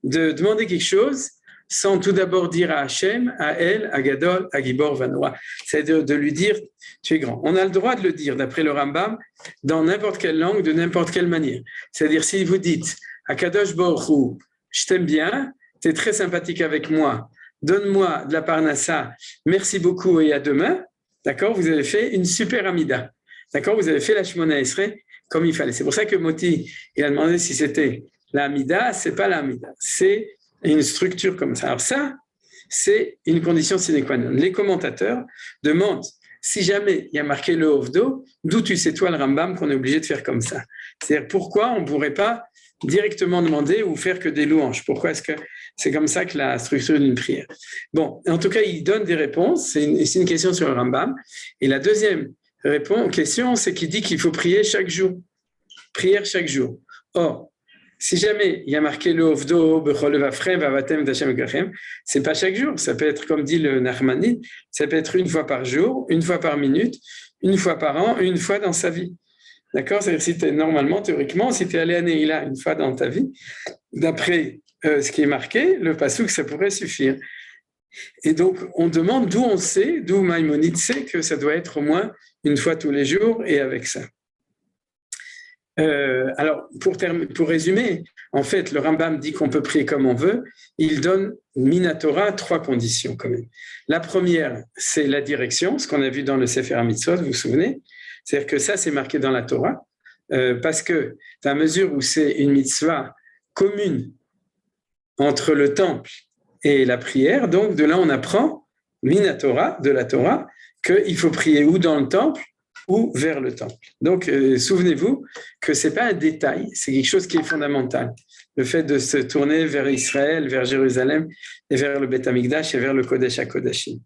de demander quelque chose sans tout d'abord dire à Hachem, à El, à Gadol, à Gibor Vanoa. C'est-à-dire de lui dire, tu es grand. On a le droit de le dire, d'après le Rambam, dans n'importe quelle langue, de n'importe quelle manière. C'est-à-dire, si vous dites, à Kadosh Baruch Hu, je t'aime bien, tu es très sympathique avec moi, donne-moi de la parnassa, merci beaucoup et à demain, d'accord, vous avez fait une super amida. D'accord, vous avez fait la Shemona Esrei comme il fallait. C'est pour ça que Moti, il a demandé si c'était la amida, c'est pas la amida, c'est une structure comme ça. Alors ça, c'est une condition sine qua non. Les commentateurs demandent, si jamais il y a marqué le Ovdo, d'où tu sais toi le Rambam qu'on est obligé de faire comme ça? C'est-à-dire pourquoi on ne pourrait pas directement demander ou faire que des louanges? Pourquoi est-ce que c'est comme ça que la structure d'une prière? Bon, en tout cas, il donne des réponses. C'est une question sur le Rambam. Et la deuxième question, c'est qu'il dit qu'il faut prier chaque jour. Prière chaque jour. Or, si jamais il y a marqué le Ovdo, Bechol Vafrem, Vavatem, Dachem Gachem, c'est pas chaque jour. Ça peut être, comme dit le Nachmanide, ça peut être une fois par jour, une fois par minute, une fois par an, une fois dans sa vie. D'accord? C'est-à-dire si normalement, théoriquement, si tu es allé à Neila une fois dans ta vie, d'après ce qui est marqué, le pasouk, ça pourrait suffire. Et donc, on demande d'où on sait, d'où Maïmonide sait que ça doit être au moins une fois tous les jours et avec ça. Alors, pour résumer, en fait, le Rambam dit qu'on peut prier comme on veut. Il donne Minatora 3 conditions quand même. La première, c'est la direction, ce qu'on a vu dans le Sefer HaMitzvot, vous vous souvenez? C'est-à-dire que ça, c'est marqué dans la Torah, parce que à mesure où c'est une mitzvah commune entre le temple et la prière, donc de là on apprend Minatora, de la Torah, qu'il faut prier ou dans le temple ou vers le temple. Donc, souvenez-vous que ce n'est pas un détail, c'est quelque chose qui est fondamental. Le fait de se tourner vers Israël, vers Jérusalem, et vers le Beth Amikdash et vers le Kodesh HaKodashim.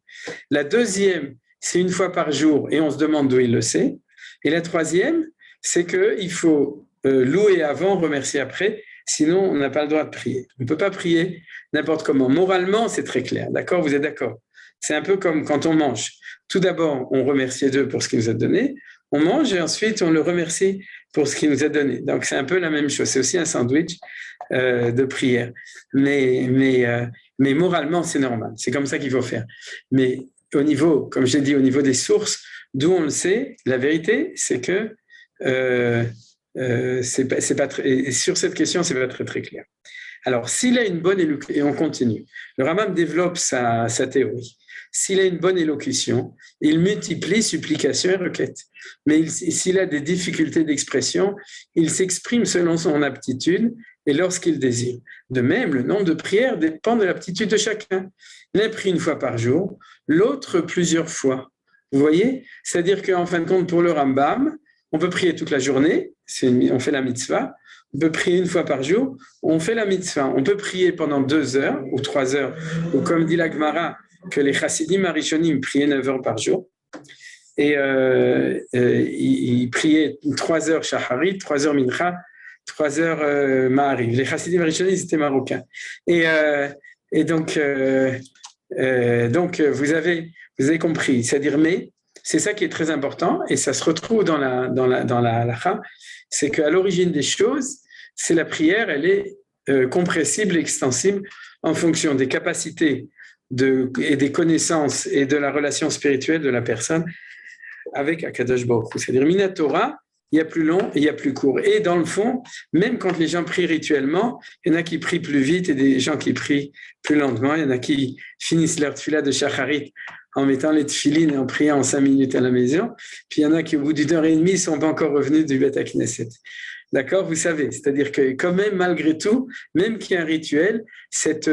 La deuxième, c'est une fois par jour, et on se demande d'où il le sait. Et la troisième, c'est qu'il faut louer avant, remercier après, sinon on n'a pas le droit de prier. On ne peut pas prier n'importe comment. Moralement, c'est très clair, d'accord? Vous êtes d'accord? C'est un peu comme quand on mange. Tout d'abord, on remercie Dieu pour ce qu'il nous a donné. On mange et ensuite, on le remercie pour ce qu'il nous a donné. Donc, c'est un peu la même chose. C'est aussi un sandwich de prière. Mais moralement, c'est normal. C'est comme ça qu'il faut faire. Mais au niveau, comme j'ai dit, au niveau des sources, d'où on le sait, la vérité, c'est que c'est pas très, et sur cette question, c'est pas très, très clair. Alors, s'il a une bonne élocution, et on continue, le Rambam développe sa théorie. S'il a une bonne élocution, il multiplie supplications et requêtes. Mais s'il a des difficultés d'expression, il s'exprime selon son aptitude et lorsqu'il désire. De même, le nombre de prières dépend de l'aptitude de chacun. L'un prie une fois par jour, l'autre plusieurs fois. Vous voyez? C'est-à-dire qu'en fin de compte, pour le Rambam, on peut prier toute la journée, on fait la mitzvah. On peut prier une fois par jour, on fait la mitzvah. On peut prier pendant 2 heures ou 3 heures, ou comme dit la Gemara, que les chassidim arishonim priaient 9 heures par jour. Et ils priaient 3 heures shacharit, 3 heures mincha, 3 heures ma'ariv. Les chassidim arishonim, c'était marocains. Et donc, vous avez compris. C'est-à-dire, mais c'est ça qui est très important, et ça se retrouve dans la halakha, c'est qu'à l'origine des choses, c'est la prière, elle est compressible, extensible en fonction des capacités et des connaissances et de la relation spirituelle de la personne avec Akadosh Baruch Hu. C'est-à-dire, Minatora, il y a plus long et il y a plus court. Et dans le fond, même quand les gens prient rituellement, il y en a qui prient plus vite et des gens qui prient plus lentement. Il y en a qui finissent leur tefila de shacharit en mettant les tefilines et en priant en 5 minutes à la maison. Puis il y en a qui, au bout d'une heure et demie, ne sont pas encore revenus du Beth HaKnesset. D'accord? Vous savez, c'est-à-dire que quand même, malgré tout, même qu'il y a un rituel, cette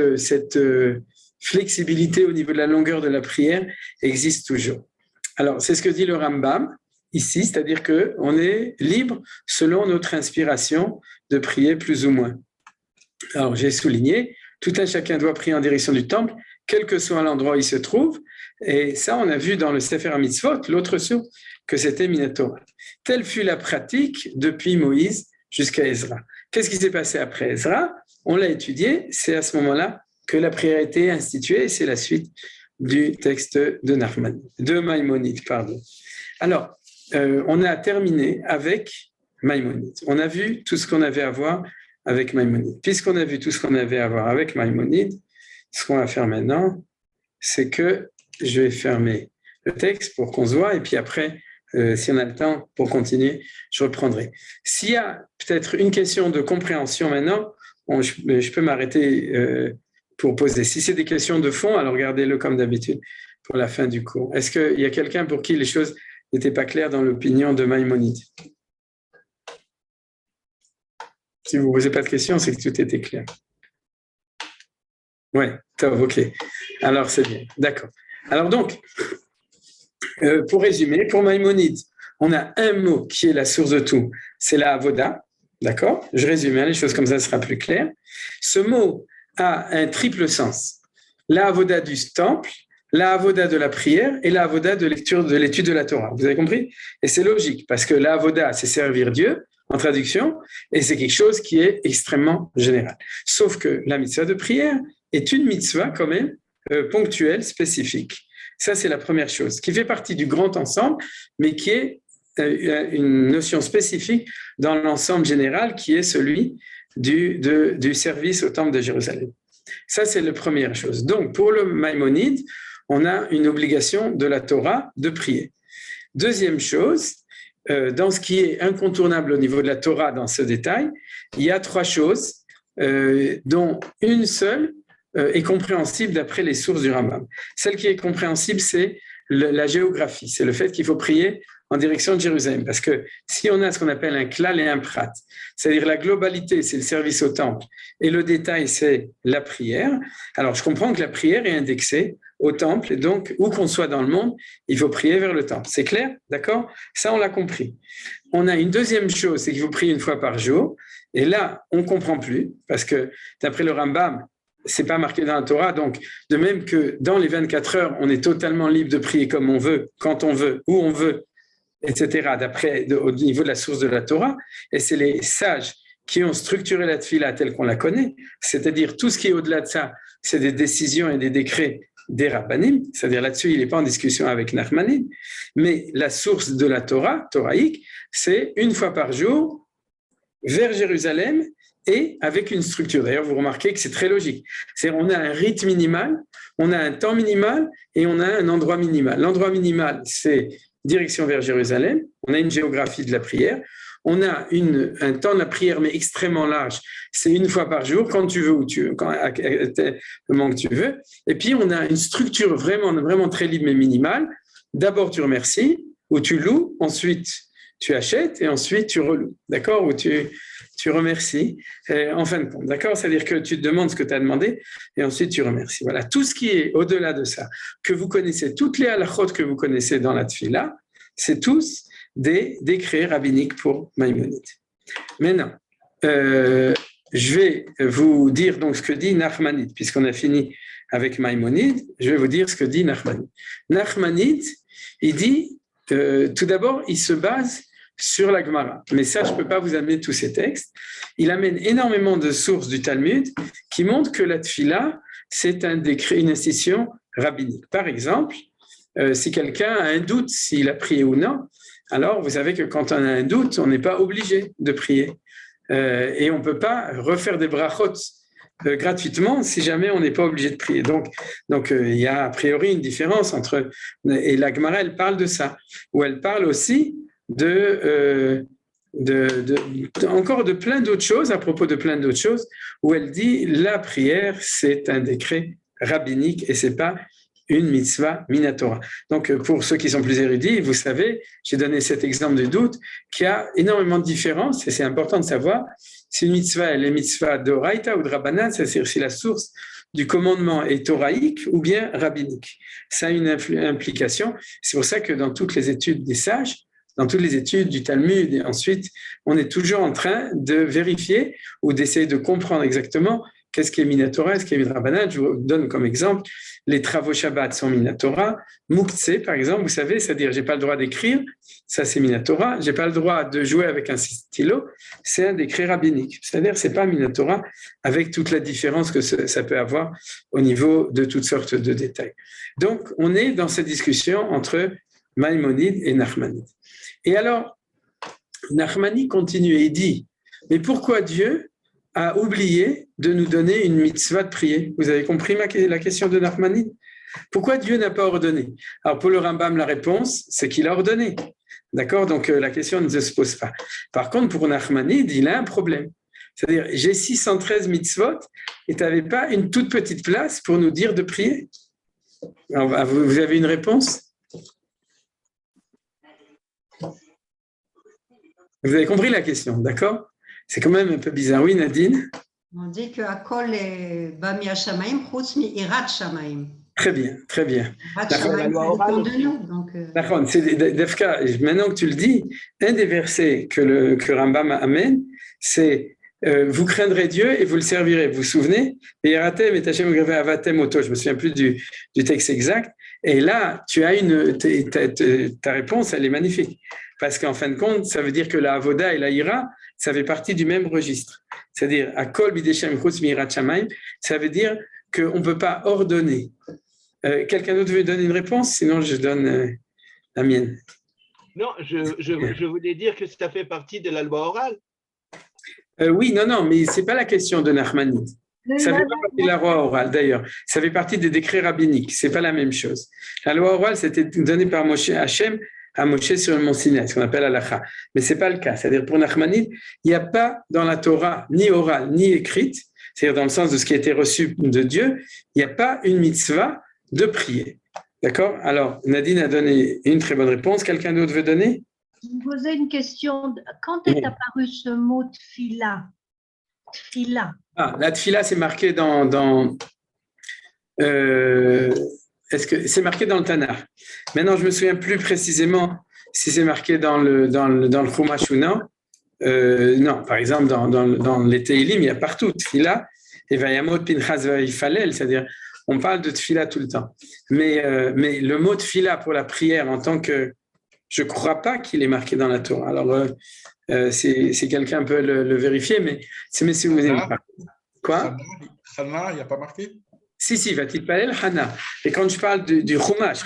flexibilité au niveau de la longueur de la prière existe toujours. Alors, c'est ce que dit le Rambam ici, c'est-à-dire qu'on est libre selon notre inspiration de prier plus ou moins. Alors, j'ai souligné, tout un chacun doit prier en direction du temple, quel que soit l'endroit où il se trouve, et ça, on a vu dans le Sefer HaMitzvot, l'autre source, que c'était Minatora. Telle fut la pratique depuis Moïse jusqu'à Ezra. Qu'est-ce qui s'est passé après Ezra? On l'a étudié, c'est à ce moment-là que la prière a été instituée, et c'est la suite du texte de Maïmonide. Alors, on a terminé avec Maïmonide. On a vu tout ce qu'on avait à voir avec Maïmonide. Puisqu'on a vu tout ce qu'on avait à voir avec Maïmonide, ce qu'on va faire maintenant, c'est que je vais fermer le texte pour qu'on se voit, et puis après, si on a le temps pour continuer, je reprendrai. S'il y a peut-être une question de compréhension maintenant, je peux m'arrêter pour poser. Si c'est des questions de fond, alors gardez-le comme d'habitude pour la fin du cours. Est-ce qu'il y a quelqu'un pour qui les choses n'étaient pas claires dans l'opinion de Maïmonide? Si vous ne posez pas de questions, c'est que tout était clair. Oui, top, ok. Alors, c'est bien. D'accord. Alors donc, pour résumer, pour Maïmonide, on a un mot qui est la source de tout, c'est la avoda. D'accord? Je résume, les choses comme ça sera plus clair. Ce mot a un triple sens. La avoda du temple, la avoda de la prière et la avoda de l'étude de la Torah. Vous avez compris? Et c'est logique, parce que la avoda, c'est servir Dieu, en traduction, et c'est quelque chose qui est extrêmement général. Sauf que la mitzvah de prière est une mitzvah quand même ponctuelle, spécifique. Ça, c'est la première chose, qui fait partie du grand ensemble, mais qui est une notion spécifique dans l'ensemble général, qui est celui du service au temple de Jérusalem. Ça, c'est la première chose. Donc, pour le Maïmonide, on a une obligation de la Torah de prier. Deuxième chose, dans ce qui est incontournable au niveau de la Torah dans ce détail, il y a trois choses, dont une seule est compréhensible d'après les sources du Rambam. Celle qui est compréhensible, c'est la géographie, c'est le fait qu'il faut prier en direction de Jérusalem. Parce que si on a ce qu'on appelle un klal et un prat, c'est-à-dire la globalité, c'est le service au temple, et le détail, c'est la prière. Alors, je comprends que la prière est indexée au temple, et donc, où qu'on soit dans le monde, il faut prier vers le temple. C'est clair? D'accord? Ça, on l'a compris. On a une deuxième chose, c'est qu'il faut prier une fois par jour. Et là, on ne comprend plus, parce que d'après le Rambam, c'est pas marqué dans la Torah, donc de même que dans les 24 heures, on est totalement libre de prier comme on veut, quand on veut, où on veut, etc., au niveau de la source de la Torah, et c'est les sages qui ont structuré la tefila telle qu'on la connaît, c'est-à-dire tout ce qui est au-delà de ça, c'est des décisions et des décrets des rabbanim, c'est-à-dire là-dessus, il n'est pas en discussion avec Nachmanide, mais la source de la Torah, toraïque, c'est une fois par jour vers Jérusalem et avec une structure. D'ailleurs, vous remarquez que c'est très logique. C'est-à-dire, on a un rite minimal, on a un temps minimal et on a un endroit minimal. L'endroit minimal, c'est direction vers Jérusalem. On a une géographie de la prière. On a un temps de la prière, mais extrêmement large. C'est une fois par jour, quand tu veux, à tel moment que tu veux. Et puis, on a une structure vraiment, vraiment très libre, mais minimale. D'abord, tu remercies, ou tu loues, ensuite, tu achètes, et ensuite, tu reloues. D'accord? Ou tu remercies, en fin de compte. D'accord? C'est-à-dire que tu te demandes ce que tu as demandé, et ensuite, tu remercies. Voilà. Tout ce qui est au-delà de ça, que vous connaissez, toutes les halachot que vous connaissez dans la tefila, c'est tous des décrets rabbiniques pour Maïmonide. Maintenant, je vais vous dire donc ce que dit Nachmanide, puisqu'on a fini avec Maïmonide, je vais vous dire ce que dit Nachmanide. Nachmanide, il dit, tout d'abord, il se base sur la Gemara. Mais ça, je ne peux pas vous amener tous ces textes. Il amène énormément de sources du Talmud qui montrent que la tefila, c'est un décret, une institution rabbinique. Par exemple, si quelqu'un a un doute s'il a prié ou non, alors vous savez que quand on a un doute, on n'est pas obligé de prier. Et on ne peut pas refaire des brachot gratuitement si jamais on n'est pas obligé de prier. Donc, il y a a priori une différence entre... Et la Gemara, elle parle de ça, où elle parle aussi encore de plein d'autres choses, à propos de plein d'autres choses, où elle dit la prière, c'est un décret rabbinique et c'est pas une mitzvah minatora. Donc, pour ceux qui sont plus érudits, vous savez, j'ai donné cet exemple de doute, qu'il y a énormément de différences, et c'est important de savoir si une mitzvah, elle est mitzvah d'oraïta ou de rabbanan, c'est-à-dire si la source du commandement est toraïque ou bien rabbinique. Ça a une implication. C'est pour ça que dans toutes les études des sages, dans toutes les études du Talmud, et ensuite, on est toujours en train de vérifier ou d'essayer de comprendre exactement qu'est-ce qui est Minatora, qu'est-ce qui est Midrabanan. Je vous donne comme exemple, les travaux Shabbat sont Minatora. Mouktsé, par exemple, vous savez, c'est-à-dire, j'ai pas le droit d'écrire, ça c'est Minatora. J'ai pas le droit de jouer avec un stylo, c'est un décret rabbinique. C'est-à-dire, c'est pas Minatora avec toute la différence que ça peut avoir au niveau de toutes sortes de détails. Donc, on est dans cette discussion entre Maïmonide et Nachmanide. Et alors, Nachmanide continue et dit, mais pourquoi Dieu a oublié de nous donner une mitzvah de prier? Vous avez compris la question de Nachmanide? Pourquoi Dieu n'a pas ordonné? Alors pour le Rambam, la réponse, c'est qu'il a ordonné. D'accord? Donc la question ne se pose pas. Par contre, pour Nachmanide, il a un problème. C'est-à-dire, j'ai 613 mitzvot et tu n'avais pas une toute petite place pour nous dire de prier? Alors, vous avez une réponse? Vous avez compris la question, d'accord? C'est quand même un peu bizarre. Oui, Nadine? On dit que Akol ba mi hashamaim chutz mi irat shamaim. Très bien, très bien. Irat shamaim, ça dépend de nous. Donc, d'accord, c'est Defka, maintenant que tu le dis, un des versets que Rambam amène, c'est vous craindrez Dieu et vous le servirez. Vous vous souvenez? Et Yeratem et Hashem avatem oto. Je me souviens plus du texte exact. Et là, tu as ta réponse, elle est magnifique. Parce qu'en fin de compte, ça veut dire que la avoda et la ira, ça fait partie du même registre. C'est-à-dire, akol bideshem chutz mirat shamayim, ça veut dire qu'on ne peut pas ordonner. Quelqu'un d'autre veut donner une réponse? Sinon, je donne la mienne. Non, je voulais dire que ça fait partie de la loi orale. Oui, non, mais ce n'est pas la question de Nachmanide. Ça fait pas partie de la loi orale, d'ailleurs. Ça fait partie des décrets rabbiniques. C'est pas la même chose. La loi orale, c'était donné par Moshe Hachem à Moshe sur le mont Sinaï, ce qu'on appelle halakha. Mais c'est pas le cas. C'est-à-dire, pour Nachmanide, il n'y a pas dans la Torah, ni orale, ni écrite, c'est-à-dire dans le sens de ce qui a été reçu de Dieu, il n'y a pas une mitzvah de prier. D'accord? Alors, Nadine a donné une très bonne réponse. Quelqu'un d'autre veut donner? Je vous posais une question. Quand est apparu ce mot tfila? Tfila. Ah, la tfila, c'est marqué est-ce que c'est marqué dans le Tanakh? Maintenant, je me souviens plus précisément si c'est marqué dans le Chumash ou non. Non, par exemple, dans les Teilim, il y a partout tfila et vayamot pinchas vayifalel, c'est-à-dire on parle de tfila tout le temps. Mais le mot tfila pour la prière en tant que, je crois pas qu'il est marqué dans la Torah. Alors, si quelqu'un peut le vérifier, mais si vous voulez. Quoi? Chana, il n'y a pas marqué? Si, va-t-il palel Hana. Et quand je parle du Chumash,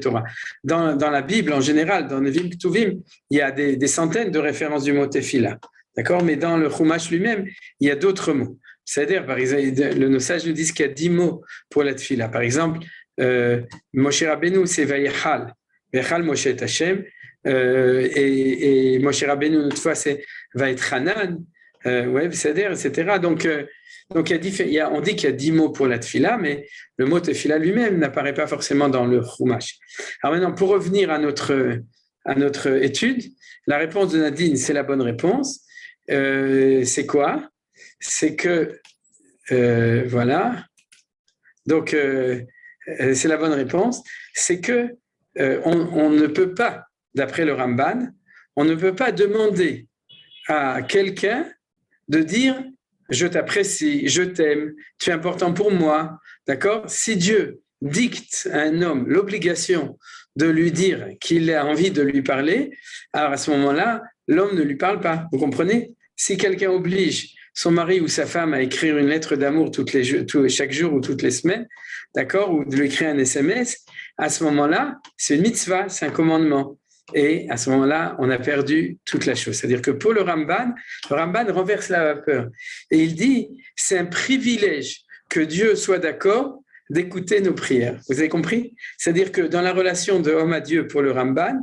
Torah, dans la Bible en général, dans Nevim Ktuvim, il y a des centaines de références du mot tefila. D'accord? Mais dans le Chumash lui-même, il y a d'autres mots. C'est-à-dire, par exemple, nos sages nous disent qu'il y a 10 mots pour la tefila. Par exemple, Moshe Rabbeinu, c'est Vayechal. Vayechal Moshe et Hashem. Et Moshe Rabbeinu, une autre fois, c'est Vayechanan. C'est-à-dire, etc. Donc, on dit qu'il y a 10 mots pour la tefila, mais le mot tefila lui-même n'apparaît pas forcément dans le Chumash. Alors maintenant, pour revenir à notre étude, la réponse de Nadine, c'est la bonne réponse. C'est quoi? C'est que, voilà. Donc, c'est la bonne réponse. C'est que on ne peut pas, d'après le Ramban, on ne peut pas demander à quelqu'un de dire « je t'apprécie, je t'aime, tu es important pour moi », d'accord? Si Dieu dicte à un homme l'obligation de lui dire qu'il a envie de lui parler, alors à ce moment-là, l'homme ne lui parle pas, vous comprenez? Si quelqu'un oblige son mari ou sa femme à écrire une lettre d'amour chaque jour ou toutes les semaines, d'accord, ou de lui écrire un SMS, à ce moment-là, c'est une mitzvah, c'est un commandement. Et à ce moment-là, on a perdu toute la chose. C'est-à-dire que pour le Ramban renverse la vapeur. Et il dit, c'est un privilège que Dieu soit d'accord d'écouter nos prières. Vous avez compris? C'est-à-dire que dans la relation de homme à Dieu pour le Ramban,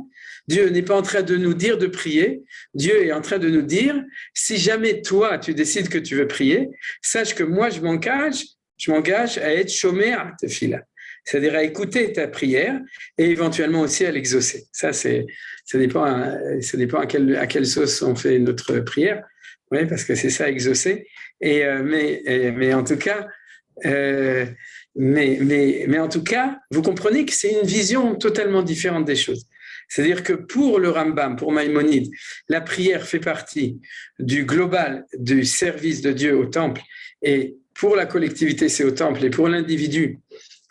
Dieu n'est pas en train de nous dire de prier. Dieu est en train de nous dire, si jamais toi, tu décides que tu veux prier, sache que moi, je m'engage à être shomer tefila. C'est-à-dire à écouter ta prière et éventuellement aussi à l'exaucer. Ça dépend à quelle sauce on fait notre prière, oui, parce que c'est ça, exaucer. Mais en tout cas, en tout cas, vous comprenez que c'est une vision totalement différente des choses. C'est-à-dire que pour le Rambam, pour Maïmonide, la prière fait partie du global du service de Dieu au temple, et pour la collectivité, c'est au temple, et pour l'individu,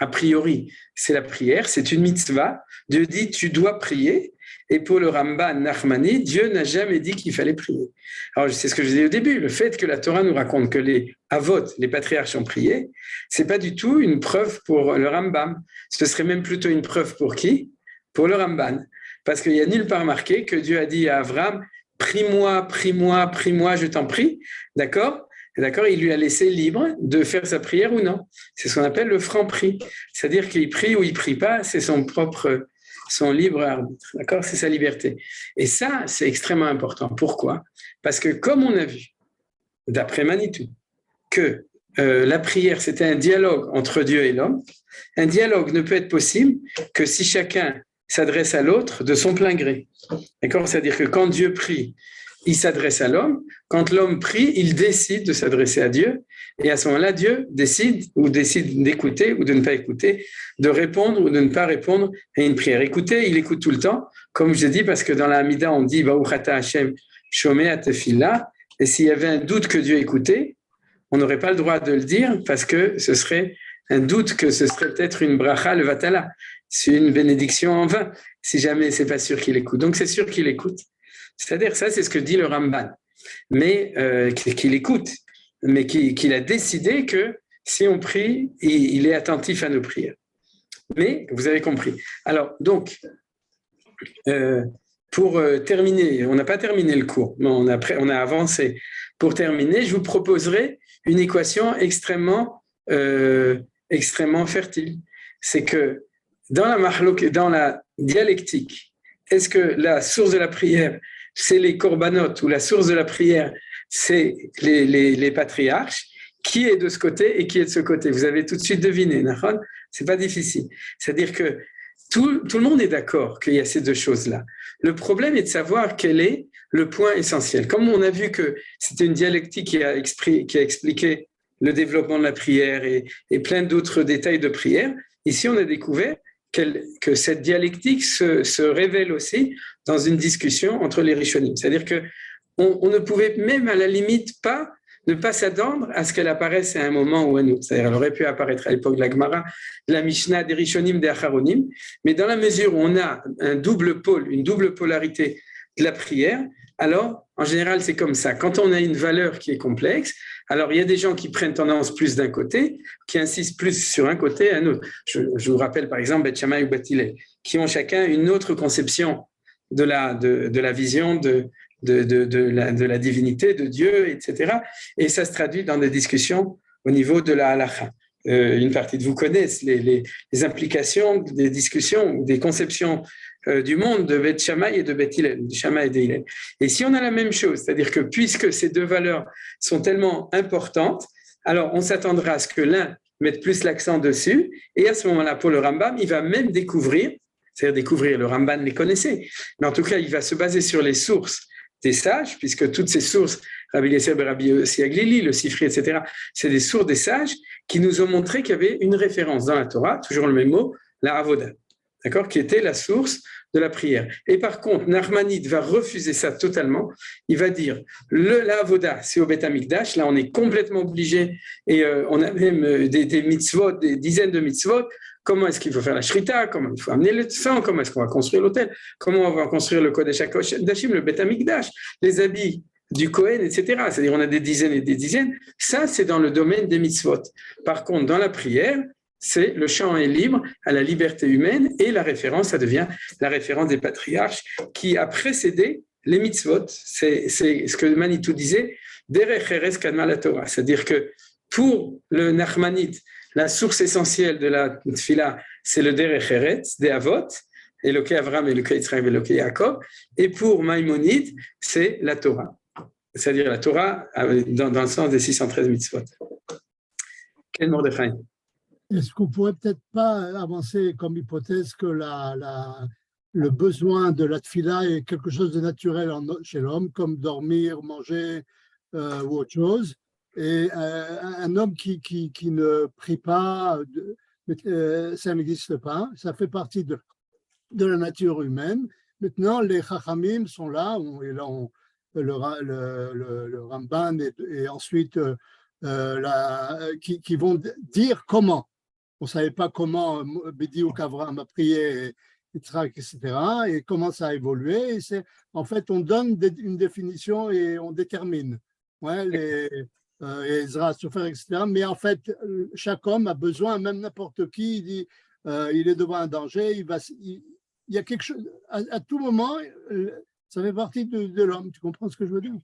a priori, c'est la prière, c'est une mitzvah. Dieu dit, tu dois prier. Et pour le Ramban Nachmani, Dieu n'a jamais dit qu'il fallait prier. Alors, c'est ce que je disais au début, le fait que la Torah nous raconte que les avot, les patriarches ont prié, c'est pas du tout une preuve pour le Rambam. Ce serait même plutôt une preuve pour qui? Pour le Ramban. Parce qu'il n'y a nulle part marqué que Dieu a dit à Abraham, prie-moi, prie-moi, prie-moi, je t'en prie. D'accord? D'accord, il lui a laissé libre de faire sa prière ou non. C'est ce qu'on appelle le franc-prix. C'est-à-dire qu'il prie ou il prie pas, c'est son libre arbitre. D'accord, c'est sa liberté. Et ça, c'est extrêmement important. Pourquoi? Parce que comme on a vu, d'après Manitou, que la prière, c'était un dialogue entre Dieu et l'homme, un dialogue ne peut être possible que si chacun s'adresse à l'autre de son plein gré. D'accord? C'est-à-dire que quand Dieu prie, il s'adresse à l'homme. Quand l'homme prie, il décide de s'adresser à Dieu. Et à ce moment-là, Dieu décide d'écouter ou de ne pas écouter, de répondre ou de ne pas répondre à une prière. Écouter, il écoute tout le temps, comme je dis, parce que dans la Hamida, on dit « Baruch ata Hashem shomea tefila ». Et s'il y avait un doute que Dieu écoutait, on n'aurait pas le droit de le dire parce que ce serait un doute que ce serait peut-être une bracha le vatala. C'est une bénédiction en vain, si jamais c'est pas sûr qu'il écoute. Donc c'est sûr qu'il écoute. C'est-à-dire, ça, c'est ce que dit le Ramban, mais qu'il écoute, mais qu'il a décidé que si on prie, il est attentif à nos prières. Mais vous avez compris. Alors, donc, pour terminer, on n'a pas terminé le cours, mais on a avancé. Pour terminer, je vous proposerai une équation extrêmement fertile. C'est que dans la dialectique, est-ce que la source de la prière, c'est les corbanotes, ou la source de la prière, c'est les patriarches? Qui est de ce côté et qui est de ce côté? Vous avez tout de suite deviné, c'est pas difficile. C'est-à-dire que tout le monde est d'accord qu'il y a ces deux choses-là. Le problème est de savoir quel est le point essentiel. Comme on a vu que c'était une dialectique qui a expliqué le développement de la prière et plein d'autres détails de prière, ici on a découvert que cette dialectique se révèle aussi dans une discussion entre les Rishonim. C'est-à-dire qu'on ne pouvait même à la limite ne pas s'attendre à ce qu'elle apparaisse à un moment ou à un autre. C'est-à-dire qu'elle aurait pu apparaître à l'époque de la Gemara, de la Mishnah, des Rishonim, des Acharonim, mais dans la mesure où on a un double pôle, une double polarité de la prière, alors en général c'est comme ça. Quand on a une valeur qui est complexe, alors il y a des gens qui prennent tendance plus d'un côté, qui insistent plus sur un côté à un autre. Je vous rappelle par exemple Beth Shammai ou Beth Hillel, qui ont chacun une autre conception de la vision de la divinité, de Dieu, etc. Et ça se traduit dans des discussions au niveau de la halakha. Une partie de vous connaissent les implications des discussions, des conceptions du monde de Beth Shammai et de Beth Hillel, de Shammai et de Hillel. Et si on a la même chose, c'est-à-dire que puisque ces deux valeurs sont tellement importantes, alors on s'attendra à ce que l'un mette plus l'accent dessus, et à ce moment-là, pour le Rambam, il va même découvrir, le Ramban les connaissait, mais en tout cas, il va se baser sur les sources des sages, puisque toutes ces sources, Rabbi Eliezer, Rabbi Yossi Aglili, le Sifri, etc., c'est des sources des sages qui nous ont montré qu'il y avait une référence dans la Torah, toujours le même mot, la Avoda, d'accord, qui était la source de la prière. Et par contre, Nachmanide va refuser ça totalement. Il va dire, la Avoda, c'est au Beth Amikdash, là on est complètement obligé, et on a même des mitzvot, des dizaines de mitzvot. Comment est-ce qu'il faut faire la shrita? Comment il faut amener le sang? Comment est-ce qu'on va construire l'autel? Comment on va construire le Kodesh HaKodashim, le Beth Amikdash, les habits du Kohen, etc. C'est-à-dire on a des dizaines et des dizaines. Ça, c'est dans le domaine des mitzvot. Par contre, dans la prière, c'est le champ est libre à la liberté humaine et la référence, ça devient la référence des patriarches qui a précédé les mitzvot. C'est ce que Manitou disait, Derech Eretz Kadma la Torah. C'est-à-dire que pour le Nachmanite, la source essentielle de la tfila, c'est le Derech Eretz, des Avot, Elokei Avram, Elokei Yitzchak, Elokei Yaakov. Et pour Maïmonide, c'est la Torah. C'est-à-dire la Torah dans le sens des 613 mitzvot. Quel Mordechai? Est-ce qu'on ne pourrait peut-être pas avancer comme hypothèse que le besoin de la tfila est quelque chose de naturel chez l'homme, comme dormir, manger ou autre chose, et un homme qui ne prie pas, ça n'existe pas, ça fait partie de la nature humaine. Maintenant, les chachamim sont là, le Ramban et ensuite qui vont dire comment. On ne savait pas comment Bédiouk Avram a prié, etc. Et comment ça a évolué. Et en fait, on donne une définition et on détermine. Ouais, Ezra, Sofer, etc. Mais en fait, chaque homme a besoin, même n'importe qui, il dit, il est devant un danger, il y a quelque chose, à tout moment, ça fait partie de l'homme. Tu comprends ce que je veux dire?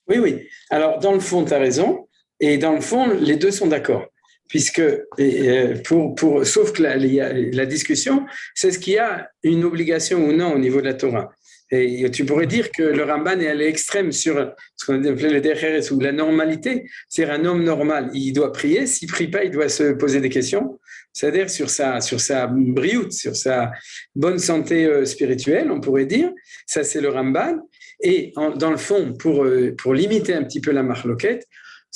Oui. Alors, dans le fond, tu as raison. Et dans le fond, les deux sont d'accord. Puisque, sauf que la discussion, c'est ce qu'il y a une obligation ou non au niveau de la Torah. Et tu pourrais dire que le Ramban est allé extrême sur ce qu'on appelle le derech ou la normalité. C'est-à-dire un homme normal, il doit prier. S'il ne prie pas, il doit se poser des questions. C'est-à-dire sur sa brioute, sur sa bonne santé spirituelle, on pourrait dire. Ça, c'est le Ramban. Et dans le fond, pour limiter un petit peu la marloquette,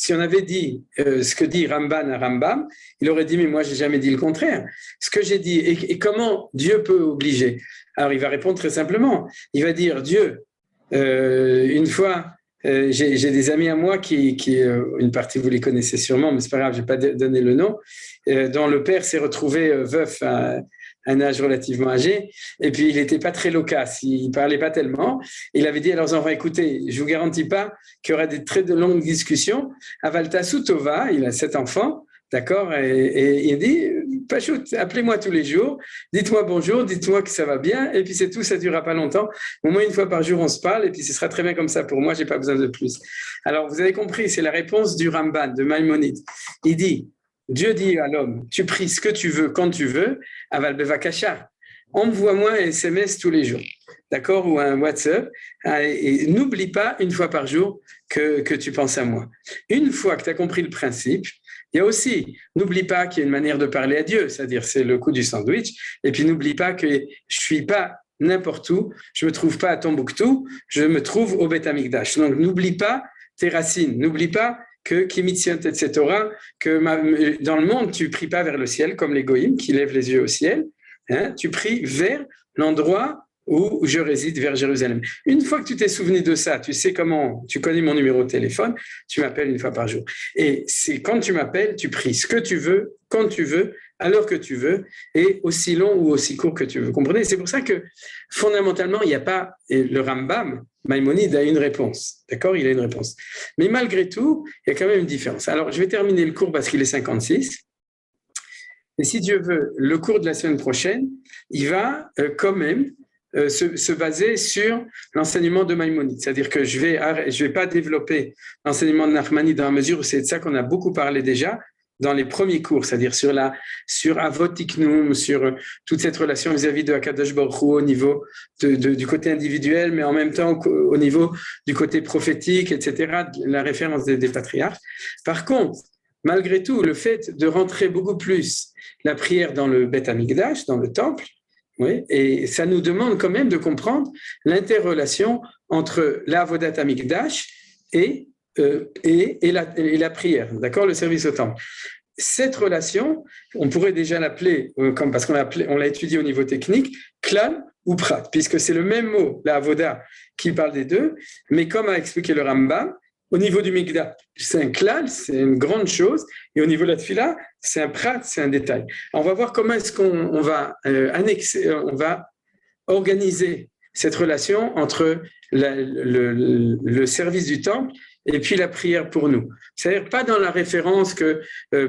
si on avait dit ce que dit Ramban à Rambam, il aurait dit, mais moi, je n'ai jamais dit le contraire. Ce que j'ai dit, et comment Dieu peut obliger? Alors, il va répondre très simplement. Il va dire, Dieu, une fois, j'ai des amis à moi qui une partie, vous les connaissez sûrement, mais ce n'est pas grave, je ne vais pas donner le nom, dont le père s'est retrouvé veuf à un âge relativement âgé, et puis il n'était pas très loquace, il ne parlait pas tellement. Il avait dit à leurs enfants, écoutez, je ne vous garantis pas qu'il y aura des très longues discussions. Avaltasu Tova, il a 7 enfants, D'accord? Et il dit, Pachout, appelez-moi tous les jours, dites-moi bonjour, dites-moi que ça va bien, et puis c'est tout, ça ne durera pas longtemps. Au moins une fois par jour, on se parle, et puis ce sera très bien comme ça pour moi, je n'ai pas besoin de plus. Alors, vous avez compris, c'est la réponse du Ramban, de Maïmonide. Il dit, Dieu dit à l'homme, tu pries ce que tu veux, quand tu veux, aval bevakasha. Envoie-moi un SMS tous les jours, d'accord, ou un WhatsApp, et n'oublie pas une fois par jour que tu penses à moi. Une fois que tu as compris le principe, il y a aussi, n'oublie pas qu'il y a une manière de parler à Dieu, c'est-à-dire c'est le coup du sandwich, et puis n'oublie pas que je ne suis pas n'importe où, je ne me trouve pas à Tombouctou, je me trouve au Beth Amikdash. Donc n'oublie pas tes racines, n'oublie pas que Kimitzion etc., que dans le monde, tu ne pries pas vers le ciel comme les goïms qui lèvent les yeux au ciel, hein, tu pries vers l'endroit où je réside, vers Jérusalem. Une fois que tu t'es souvenu de ça, tu sais comment, tu connais mon numéro de téléphone, tu m'appelles une fois par jour. Et c'est quand tu m'appelles, tu pries ce que tu veux, quand tu veux, à l'heure que tu veux, et aussi long ou aussi court que tu veux. Vous comprenez? C'est pour ça que, fondamentalement, il n'y a pas, et le Rambam, Maïmonide a une réponse. D'accord? Il a une réponse. Mais malgré tout, il y a quand même une différence. Alors, je vais terminer le cours parce qu'il est 56. Et si Dieu veut, le cours de la semaine prochaine, il va quand même se baser sur l'enseignement de Maïmonide. C'est-à-dire que je vais pas développer l'enseignement de Nachmani dans la mesure où c'est de ça qu'on a beaucoup parlé déjà dans les premiers cours, c'est-à-dire sur Avot Tiknum, sur toute cette relation vis-à-vis de Akadosh Baruch Hu au niveau du côté individuel, mais en même temps au niveau du côté prophétique, etc., la référence des patriarches. Par contre, malgré tout, le fait de rentrer beaucoup plus la prière dans le Beth Amikdash, dans le temple, oui, et ça nous demande quand même de comprendre l'interrelation entre l'Avodat Amikdash et la prière, d'accord, le service au temple. Cette relation, on pourrait déjà l'appeler, parce qu'on l'a étudié au niveau technique, klal ou prat, puisque c'est le même mot, la avoda, qui parle des deux, mais comme a expliqué le Rambam, au niveau du Mikdash, c'est un klal, c'est une grande chose, et au niveau de la tefila, c'est un prat, c'est un détail. Alors, on va voir comment est-ce qu'on va annexer, on va organiser cette relation entre le service du temple et puis la prière pour nous. C'est-à-dire pas dans la référence que,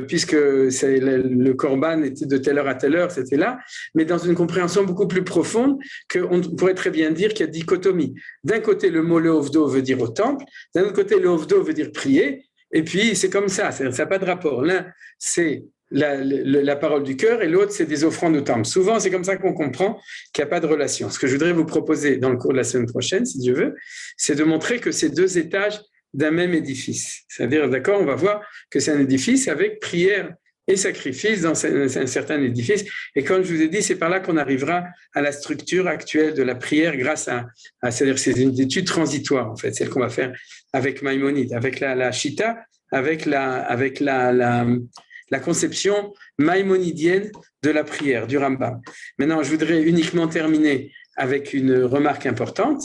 puisque le korban était de telle heure à telle heure, c'était là, mais dans une compréhension beaucoup plus profonde qu'on pourrait très bien dire qu'il y a dichotomie. D'un côté, le mot le ovdo veut dire au temple, d'un autre côté, le ovdo veut dire prier, et puis c'est comme ça n'a pas de rapport. L'un, c'est la parole du cœur, et l'autre, c'est des offrandes au temple. Souvent, c'est comme ça qu'on comprend qu'il n'y a pas de relation. Ce que je voudrais vous proposer dans le cours de la semaine prochaine, si Dieu veut, c'est de montrer que c'est deux étages d'un même édifice. C'est-à-dire, d'accord, on va voir que c'est un édifice avec prière et sacrifice dans un certain édifice. Et comme je vous ai dit, c'est par là qu'on arrivera à la structure actuelle de la prière grâce à c'est-à-dire c'est une étude transitoire, en fait, celle qu'on va faire avec Maïmonide, avec la Shita, avec la conception maïmonidienne de la prière, du Rambam. Maintenant, je voudrais uniquement terminer avec une remarque importante,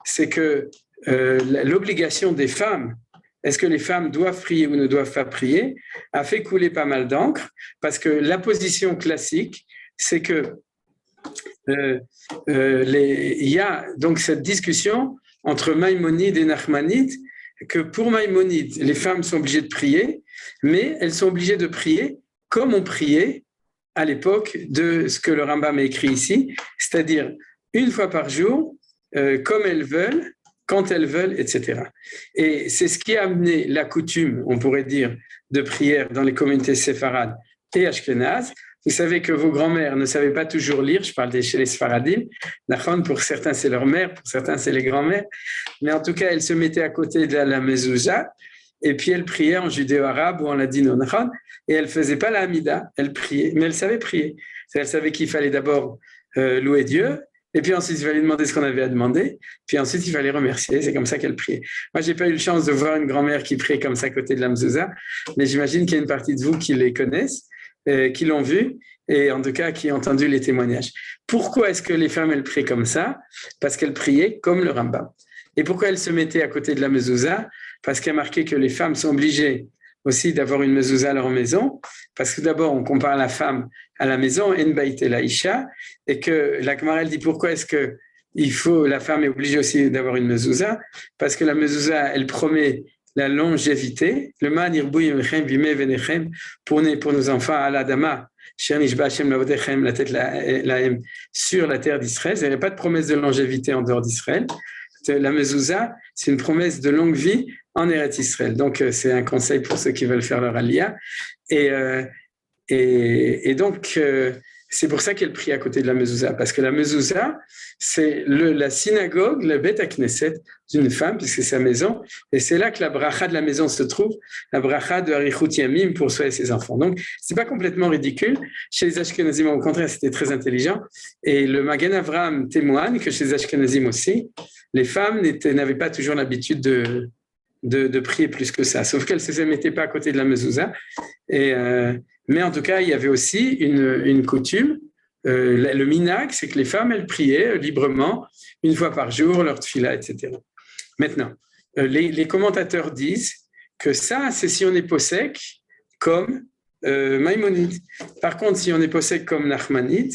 c'est que l'obligation des femmes, est-ce que les femmes doivent prier ou ne doivent pas prier, a fait couler pas mal d'encre, parce que la position classique, c'est que il y a donc cette discussion entre Maïmonide et Nachmanide, que pour Maïmonide, les femmes sont obligées de prier, mais elles sont obligées de prier comme on priait à l'époque de ce que le Rambam a écrit ici, c'est-à-dire une fois par jour, comme elles veulent, quand elles veulent, etc. Et c'est ce qui a amené la coutume, on pourrait dire, de prière dans les communautés séfarades et ashkénazes. Vous savez que vos grands-mères ne savaient pas toujours lire, je parle chez les Sfaradim, pour certains c'est leur mère, pour certains c'est les grands-mères, mais en tout cas elles se mettaient à côté de la mezouza, et puis elles priaient en judéo-arabe ou en ladino, et elles ne faisaient pas la Hamida, elles priaient, mais elles savaient prier. Elles savaient qu'il fallait d'abord louer Dieu, et puis ensuite il fallait demander ce qu'on avait à demander, puis ensuite il fallait remercier, c'est comme ça qu'elle priait. Moi j'ai pas eu la chance de voir une grand-mère qui priait comme ça à côté de la mezouza, mais j'imagine qu'il y a une partie de vous qui les connaissent, qui l'ont vu, et en tout cas qui ont entendu les témoignages. Pourquoi est-ce que les femmes elles priaient comme ça? Parce qu'elles priaient comme le Rambam. Et pourquoi elles se mettaient à côté de la mezouza? Parce qu'il y a marqué que les femmes sont obligées aussi d'avoir une mezouza à leur maison, parce que d'abord on compare la femme à la maison, en baït et la isha, et que la Gemara elle dit pourquoi est-ce que la femme est obligée aussi d'avoir une mezouza? Parce que la mezouza elle promet la longévité. Le man irbou yemechem vime venechem pour nos enfants à l'adama, sher nishba Hashem lavodechem la tête lahem sur la terre d'Israël. Il n'y avait pas de promesse de longévité en dehors d'Israël. La mezouza, c'est une promesse de longue vie en Eretz Israël. Donc, c'est un conseil pour ceux qui veulent faire leur aliyah. Et donc, c'est pour ça qu'elle prie à côté de la mezouza, parce que la mezouza, c'est la synagogue, le Bet HaKnesset d'une femme, puisque c'est sa maison, et c'est là que la bracha de la maison se trouve, la bracha de Harichut Yamim pour soi et ses enfants. Donc, c'est pas complètement ridicule. Chez les Ashkenazim, au contraire, c'était très intelligent. Et le Magen Avraham témoigne que chez les Ashkenazim aussi, les femmes n'avaient pas toujours l'habitude de prier plus que ça, sauf qu'elles ne se mettaient pas à côté de la mezouza. Mais en tout cas, il y avait aussi une coutume, le minag, c'est que les femmes, elles priaient librement, une fois par jour, leur tfila, etc. Maintenant, les commentateurs disent que ça, c'est si on est possèque comme Maïmonide. Par contre, si on est possèque comme Nachmanide,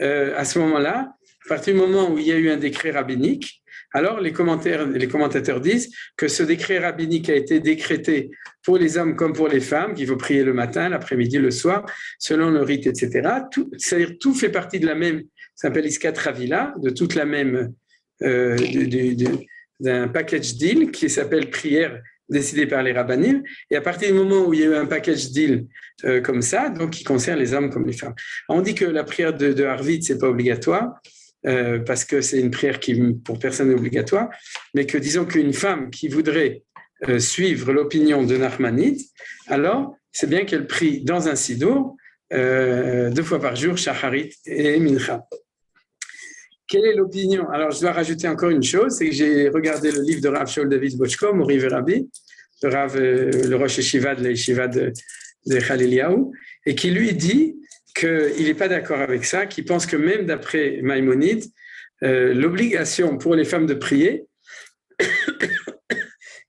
à ce moment-là, à partir du moment où il y a eu un décret rabbinique, alors les commentateurs disent que ce décret rabbinique a été décrété pour les hommes comme pour les femmes, qu'il faut prier le matin, l'après-midi, le soir, selon le rite, etc. C'est-à-dire tout fait partie de la même, ça s'appelle Iskat Ravila, de toute la même, d'un package deal qui s'appelle prière décidée par les rabbinim. Et à partir du moment où il y a eu un package deal comme ça, donc qui concerne les hommes comme les femmes. On dit que la prière de Harvit, c'est pas obligatoire. Parce que c'est une prière qui, pour personne, est obligatoire, mais que disons qu'une femme qui voudrait suivre l'opinion de Nachmanide, alors c'est bien qu'elle prie dans un sidour 2 fois par jour, Shacharit et Mincha. Quelle est l'opinion? Alors je dois rajouter encore une chose, c'est que j'ai regardé le livre de Rav Shaul David Bochko, Mori Verabi, le Rosh Yeshiva de la Yeshiva de Chaliliaou, et qui lui dit qu'il n'est pas d'accord avec ça, qu'il pense que même d'après Maïmonide, l'obligation pour les femmes de prier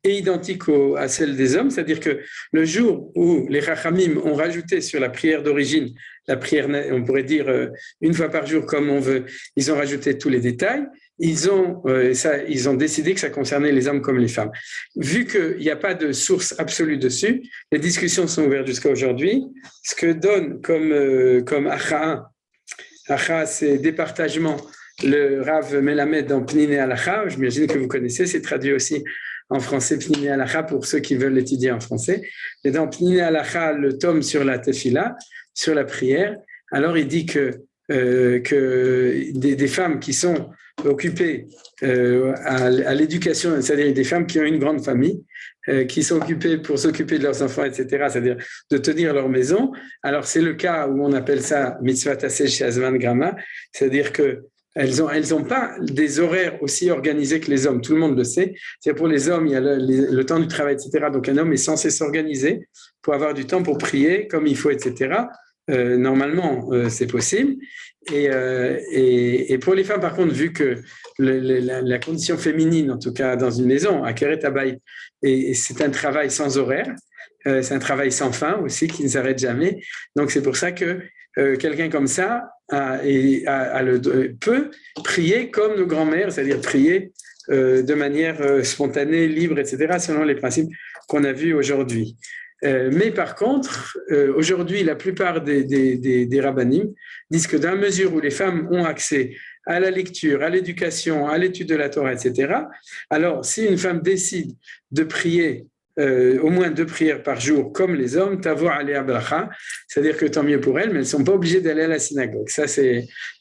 est identique à celle des hommes, c'est-à-dire que le jour où les Chachamim ont rajouté sur la prière d'origine, la prière, on pourrait dire une fois par jour comme on veut, ils ont rajouté tous les détails, ils ont décidé que ça concernait les hommes comme les femmes. Vu qu'il n'y a pas de source absolue dessus, les discussions sont ouvertes jusqu'à aujourd'hui. Ce que donne comme Acha, c'est départagement, le Rav Melamed dans Pnine Halacha, j'imagine que vous connaissez, c'est traduit aussi en français Pnine Halacha pour ceux qui veulent l'étudier en français. Et dans Pnine Halacha, le tome sur la tefila, sur la prière, alors il dit que des femmes qui sont occupées à l'éducation, c'est-à-dire des femmes qui ont une grande famille, qui sont occupées pour s'occuper de leurs enfants, etc., c'est-à-dire de tenir leur maison. Alors, c'est le cas où on appelle ça mitzvah taseh chez Azman Grama, c'est-à-dire qu'elles ont pas des horaires aussi organisés que les hommes. Tout le monde le sait. C'est pour les hommes, il y a le temps du travail, etc. Donc, un homme est censé s'organiser pour avoir du temps pour prier comme il faut, etc. Normalement, c'est possible. Et pour les femmes, par contre, vu que la condition féminine, en tout cas dans une maison, à Keret Habayit, et c'est un travail sans horaire, c'est un travail sans fin aussi, qui ne s'arrête jamais. Donc, c'est pour ça que quelqu'un comme ça peut prier comme nos grands-mères, c'est-à-dire prier de manière spontanée, libre, etc., selon les principes qu'on a vus aujourd'hui. Mais par contre, aujourd'hui, la plupart des rabbanim disent que dans la mesure où les femmes ont accès à la lecture, à l'éducation, à l'étude de la Torah, etc., alors si une femme décide de prier au moins 2 prières par jour comme les hommes, tavo alea bracha, c'est-à-dire que tant mieux pour elles, mais elles ne sont pas obligées d'aller à la synagogue. Ça,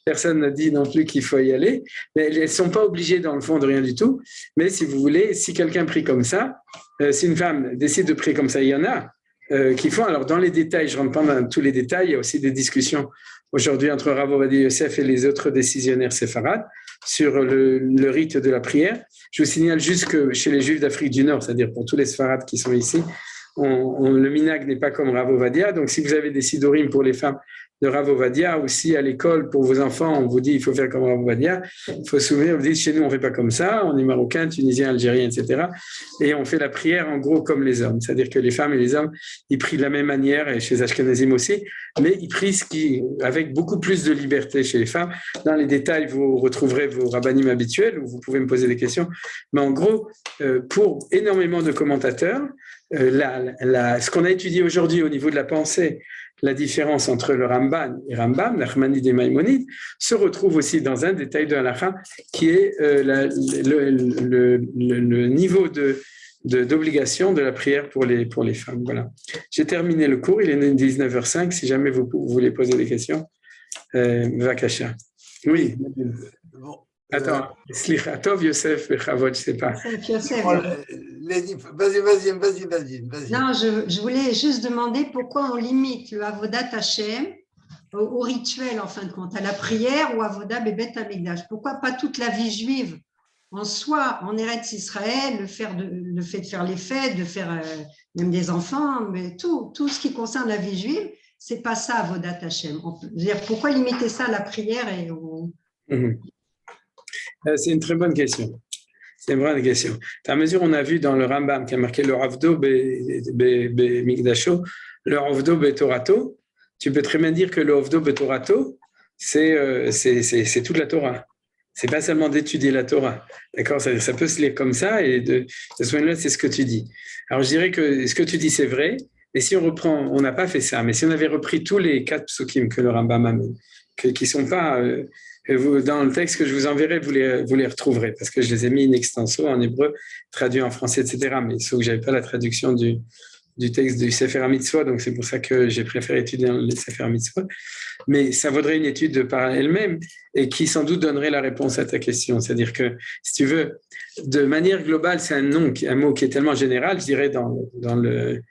personne n'a dit non plus qu'il faut y aller, mais elles ne sont pas obligées dans le fond de rien du tout. Mais si vous voulez, si quelqu'un prie comme ça, si une femme décide de prier comme ça, il y en a qui font. Alors dans les détails, je ne rentre pas dans tous les détails, il y a aussi des discussions aujourd'hui entre Rav Ovadia Yosef et les autres décisionnaires séfarades sur le rite de la prière. Je vous signale juste que chez les Juifs d'Afrique du Nord, c'est-à-dire pour tous les séfarades qui sont ici, le minag n'est pas comme Rav Ovadia. Donc si vous avez des sidorim pour les femmes, de Rav Ovadia, ou si à l'école, pour vos enfants, on vous dit il faut faire comme Rav Ovadia, il faut se souvenir, vous dites chez nous, on ne fait pas comme ça, on est marocain, tunisien, algérien, etc. Et on fait la prière en gros comme les hommes, c'est-à-dire que les femmes et les hommes, ils prient de la même manière, et chez Ashkenazim aussi, mais ils prient avec beaucoup plus de liberté chez les femmes. Dans les détails, vous retrouverez vos rabbinim habituels, où vous pouvez me poser des questions. Mais en gros, pour énormément de commentateurs, ce qu'on a étudié aujourd'hui au niveau de la pensée, la différence entre le Ramban et Rambam, Nachmanide et Maïmonide, se retrouve aussi dans un détail de halakha qui est le niveau d'obligation de la prière pour les femmes. Voilà. J'ai terminé le cours, il est 19h05, si jamais vous voulez poser des questions. Vakasha. Oui. Bon, attends, Slicha Tov Yosef Bechavod, je ne sais pas. Yosef. Vas-y. Non, je voulais juste demander pourquoi on limite le Avodat Hashem au rituel, en fin de compte, à la prière ou Avodat Bebet Hamikdash. Pourquoi pas toute la vie juive en soi, en Eretz Israël, le fait de faire les fêtes, de faire même des enfants, mais tout ce qui concerne la vie juive, c'est pas ça Avodat Hashem. Pourquoi limiter ça à la prière et C'est une très bonne question. C'est une vraie question. À mesure, on a vu dans le Rambam qui a marqué le Ravdo be Mikdasho, le Ravdo be Torato, tu peux très bien dire que le Ravdo be Torato, c'est toute la Torah. C'est pas seulement d'étudier la Torah. D'accord? Ça peut se lire comme ça et de ce point-là, c'est ce que tu dis. Alors, je dirais que ce que tu dis, c'est vrai. Et si on reprend, on n'a pas fait ça, mais si on avait repris tous les 4 psukim que le Rambam amène, qui ne sont pas... dans le texte que je vous enverrai, vous les retrouverez, parce que je les ai mis in extenso en hébreu, traduits en français, etc. Mais sauf que je n'avais pas la traduction du texte du Sefer HaMitzvot, donc c'est pour ça que j'ai préféré étudier les Sefer HaMitzvot. Mais ça vaudrait une étude par elle-même et qui sans doute donnerait la réponse à ta question. C'est-à-dire que, si tu veux, de manière globale, c'est un mot qui est tellement général, je dirais, dans le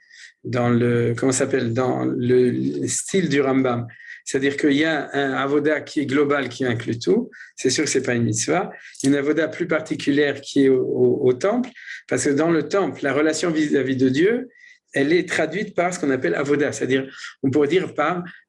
comment ça s'appelle, dans le style du Rambam. C'est-à-dire qu'il y a un avoda qui est global, qui inclut tout. C'est sûr que ce n'est pas une mitzvah. Une avoda plus particulière qui est au temple, parce que dans le temple, la relation vis-à-vis de Dieu, elle est traduite par ce qu'on appelle avoda. C'est-à-dire, on pourrait dire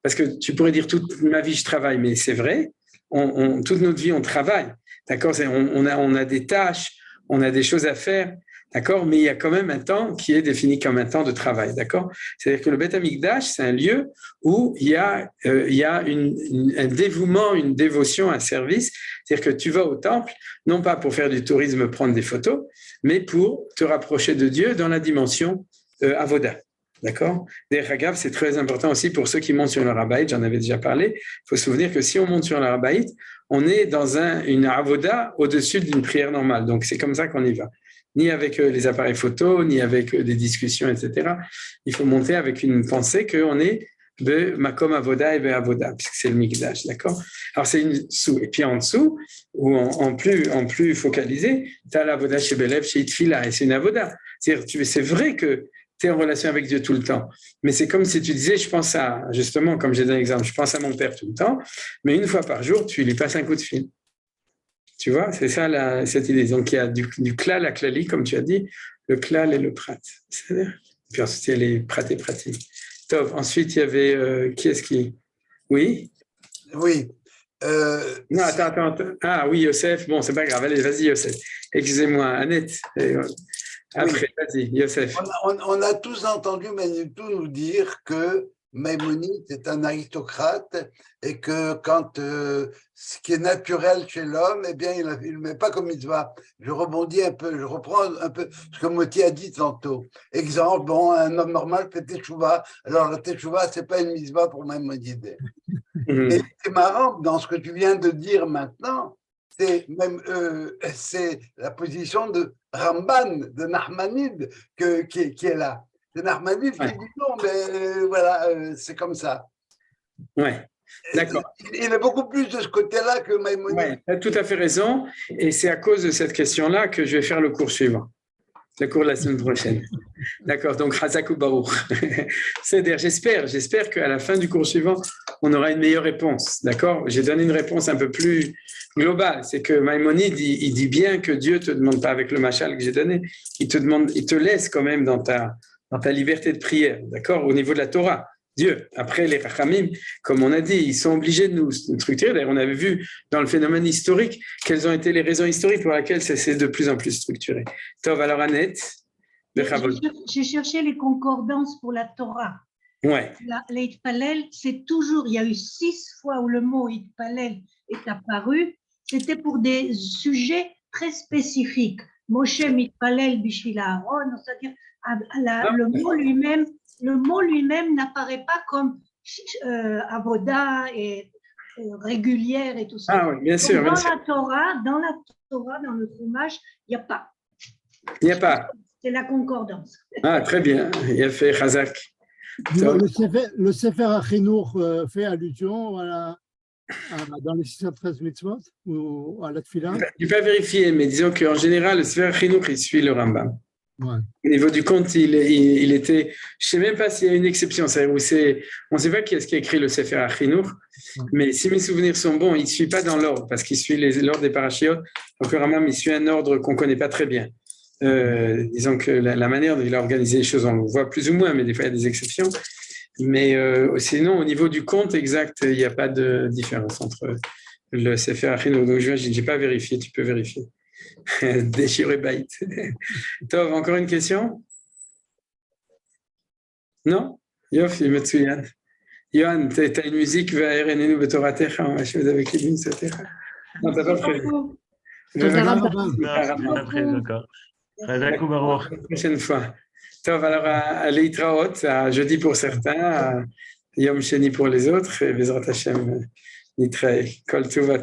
parce que tu pourrais dire toute ma vie je travaille, mais c'est vrai, toute notre vie on travaille. D'accord? On a des tâches, on a des choses à faire. D'accord, mais il y a quand même un temps qui est défini comme un temps de travail, d'accord. C'est-à-dire que le Beth Amikdash, c'est un lieu où il y a un dévouement, une dévotion, un service. C'est-à-dire que tu vas au temple, non pas pour faire du tourisme, prendre des photos, mais pour te rapprocher de Dieu dans la dimension avoda. D'accord. D'ailleurs, Hagav, c'est très important aussi pour ceux qui montent sur le Rabaït, j'en avais déjà parlé. Il faut se souvenir que si on monte sur le Rabaït, on est dans une avoda au-dessus d'une prière normale. Donc, c'est comme ça qu'on y va. Ni avec les appareils photo, ni avec des discussions, etc. Il faut monter avec une pensée qu'on est de Makom Avoda et Avoda, puisque c'est le Mikdash, d'accord. Alors c'est une sous, et puis en dessous, ou en plus focalisé, tu as l'Avoda chez Belev, chez Itfila, et c'est une Avoda. C'est vrai que tu es en relation avec Dieu tout le temps, mais c'est comme si tu disais, je pense à, justement, comme j'ai donné l'exemple, je pense à mon père tout le temps, mais une fois par jour, tu lui passes un coup de fil. Tu vois, c'est ça cette idée. Donc, il y a du klal à klali, comme tu as dit, le klal et le prat. Puis ensuite, il y a les prat et pratim. Top. Ensuite, il y avait... qui est-ce qui... Oui. Oui. Non, attends. Ah oui, Yosef. Bon, c'est pas grave. Allez, vas-y, Yosef. Excusez-moi, Annette. Après, oui. Vas-y, Yosef. On a tous entendu Manitou nous dire que Maïmonide est un aristocrate et que quand ce qui est naturel chez l'homme, eh bien, il ne le met pas comme mitzvah. Je rebondis un peu, je reprends un peu ce que Moti a dit tantôt. Exemple, bon, un homme normal fait teshuva. Alors, la teshuva, ce n'est pas une mitzvah pour Maïmonide. Mais c'est marrant, dans ce que tu viens de dire maintenant, c'est la position de Ramban, de Nachmanide qui est là. C'est Nachmanide qui dit non, mais voilà, c'est comme ça. Ouais, d'accord. Il est beaucoup plus de ce côté-là que Maïmonide. Oui, tu as tout à fait raison. Et c'est à cause de cette question-là que je vais faire le cours suivant. Le cours de la semaine prochaine. D'accord, donc Hazakou Baruch. C'est-à-dire, j'espère qu'à la fin du cours suivant, on aura une meilleure réponse. D'accord? J'ai donné une réponse un peu plus globale. C'est que Maïmonide, il dit bien que Dieu ne te demande pas avec le machal que j'ai donné, il te laisse quand même dans ta liberté de prière, d'accord, au niveau de la Torah. Dieu. Après, les Rachamim, comme on a dit, ils sont obligés de nous structurer. D'ailleurs, on avait vu dans le phénomène historique quelles ont été les raisons historiques pour lesquelles c'est de plus en plus structuré. Tov, alors Annette, de Chavod. J'ai cherché les concordances pour la Torah. Ouais. Les Itpalel, c'est toujours, il y a eu 6 fois où le mot Itpalel est apparu, c'était pour des sujets très spécifiques. Moshe Mitpalel Bishvil Aaron, c'est-à-dire le mot lui-même n'apparaît pas comme avoda et régulière et tout ça. Ah oui, bien sûr. Donc, bien sûr. dans la Torah, dans le Chumash, il n'y a pas. Il n'y a pas. C'est la concordance. Ah, très bien. Il a fait Chazak. Le Sefer HaChinour fait allusion dans les 613 mitzvot ou à la Tfila? Je n'ai pas vérifié, mais disons qu'en général, le Sefer HaChinour, il suit le Rambam. Ouais. Au niveau du compte, il était. Je ne sais même pas s'il y a une exception. On ne sait pas qui est-ce qui a écrit le Sefer HaChinour, mais si mes souvenirs sont bons, il ne suit pas dans l'ordre, parce qu'il suit l'ordre des parachiotes. Donc le Rambam, il suit un ordre qu'on ne connaît pas très bien. Disons que la manière dont il a organisé les choses, on le voit plus ou moins, mais des fois il y a des exceptions. Mais sinon, au niveau du compte exact, il n'y a pas de différence entre le Sefer HaChinour. Donc je n'ai pas vérifié, tu peux vérifier. Déchiré Baït. Tov, encore une question? Non? Yofi, Metsuyan. Yohan, tu as une musique, Va'erenenu Betoratecha, on va jouer avec les Satecha. Non, tu n'as pas prévu. Non, je n'ai pas prévu encore. La prochaine fois. Tov, alors à l'Eitraot, à jeudi pour certains, à Yom Sheni pour les autres, et Bezrat Hashem, Nitrae, Kol Tova.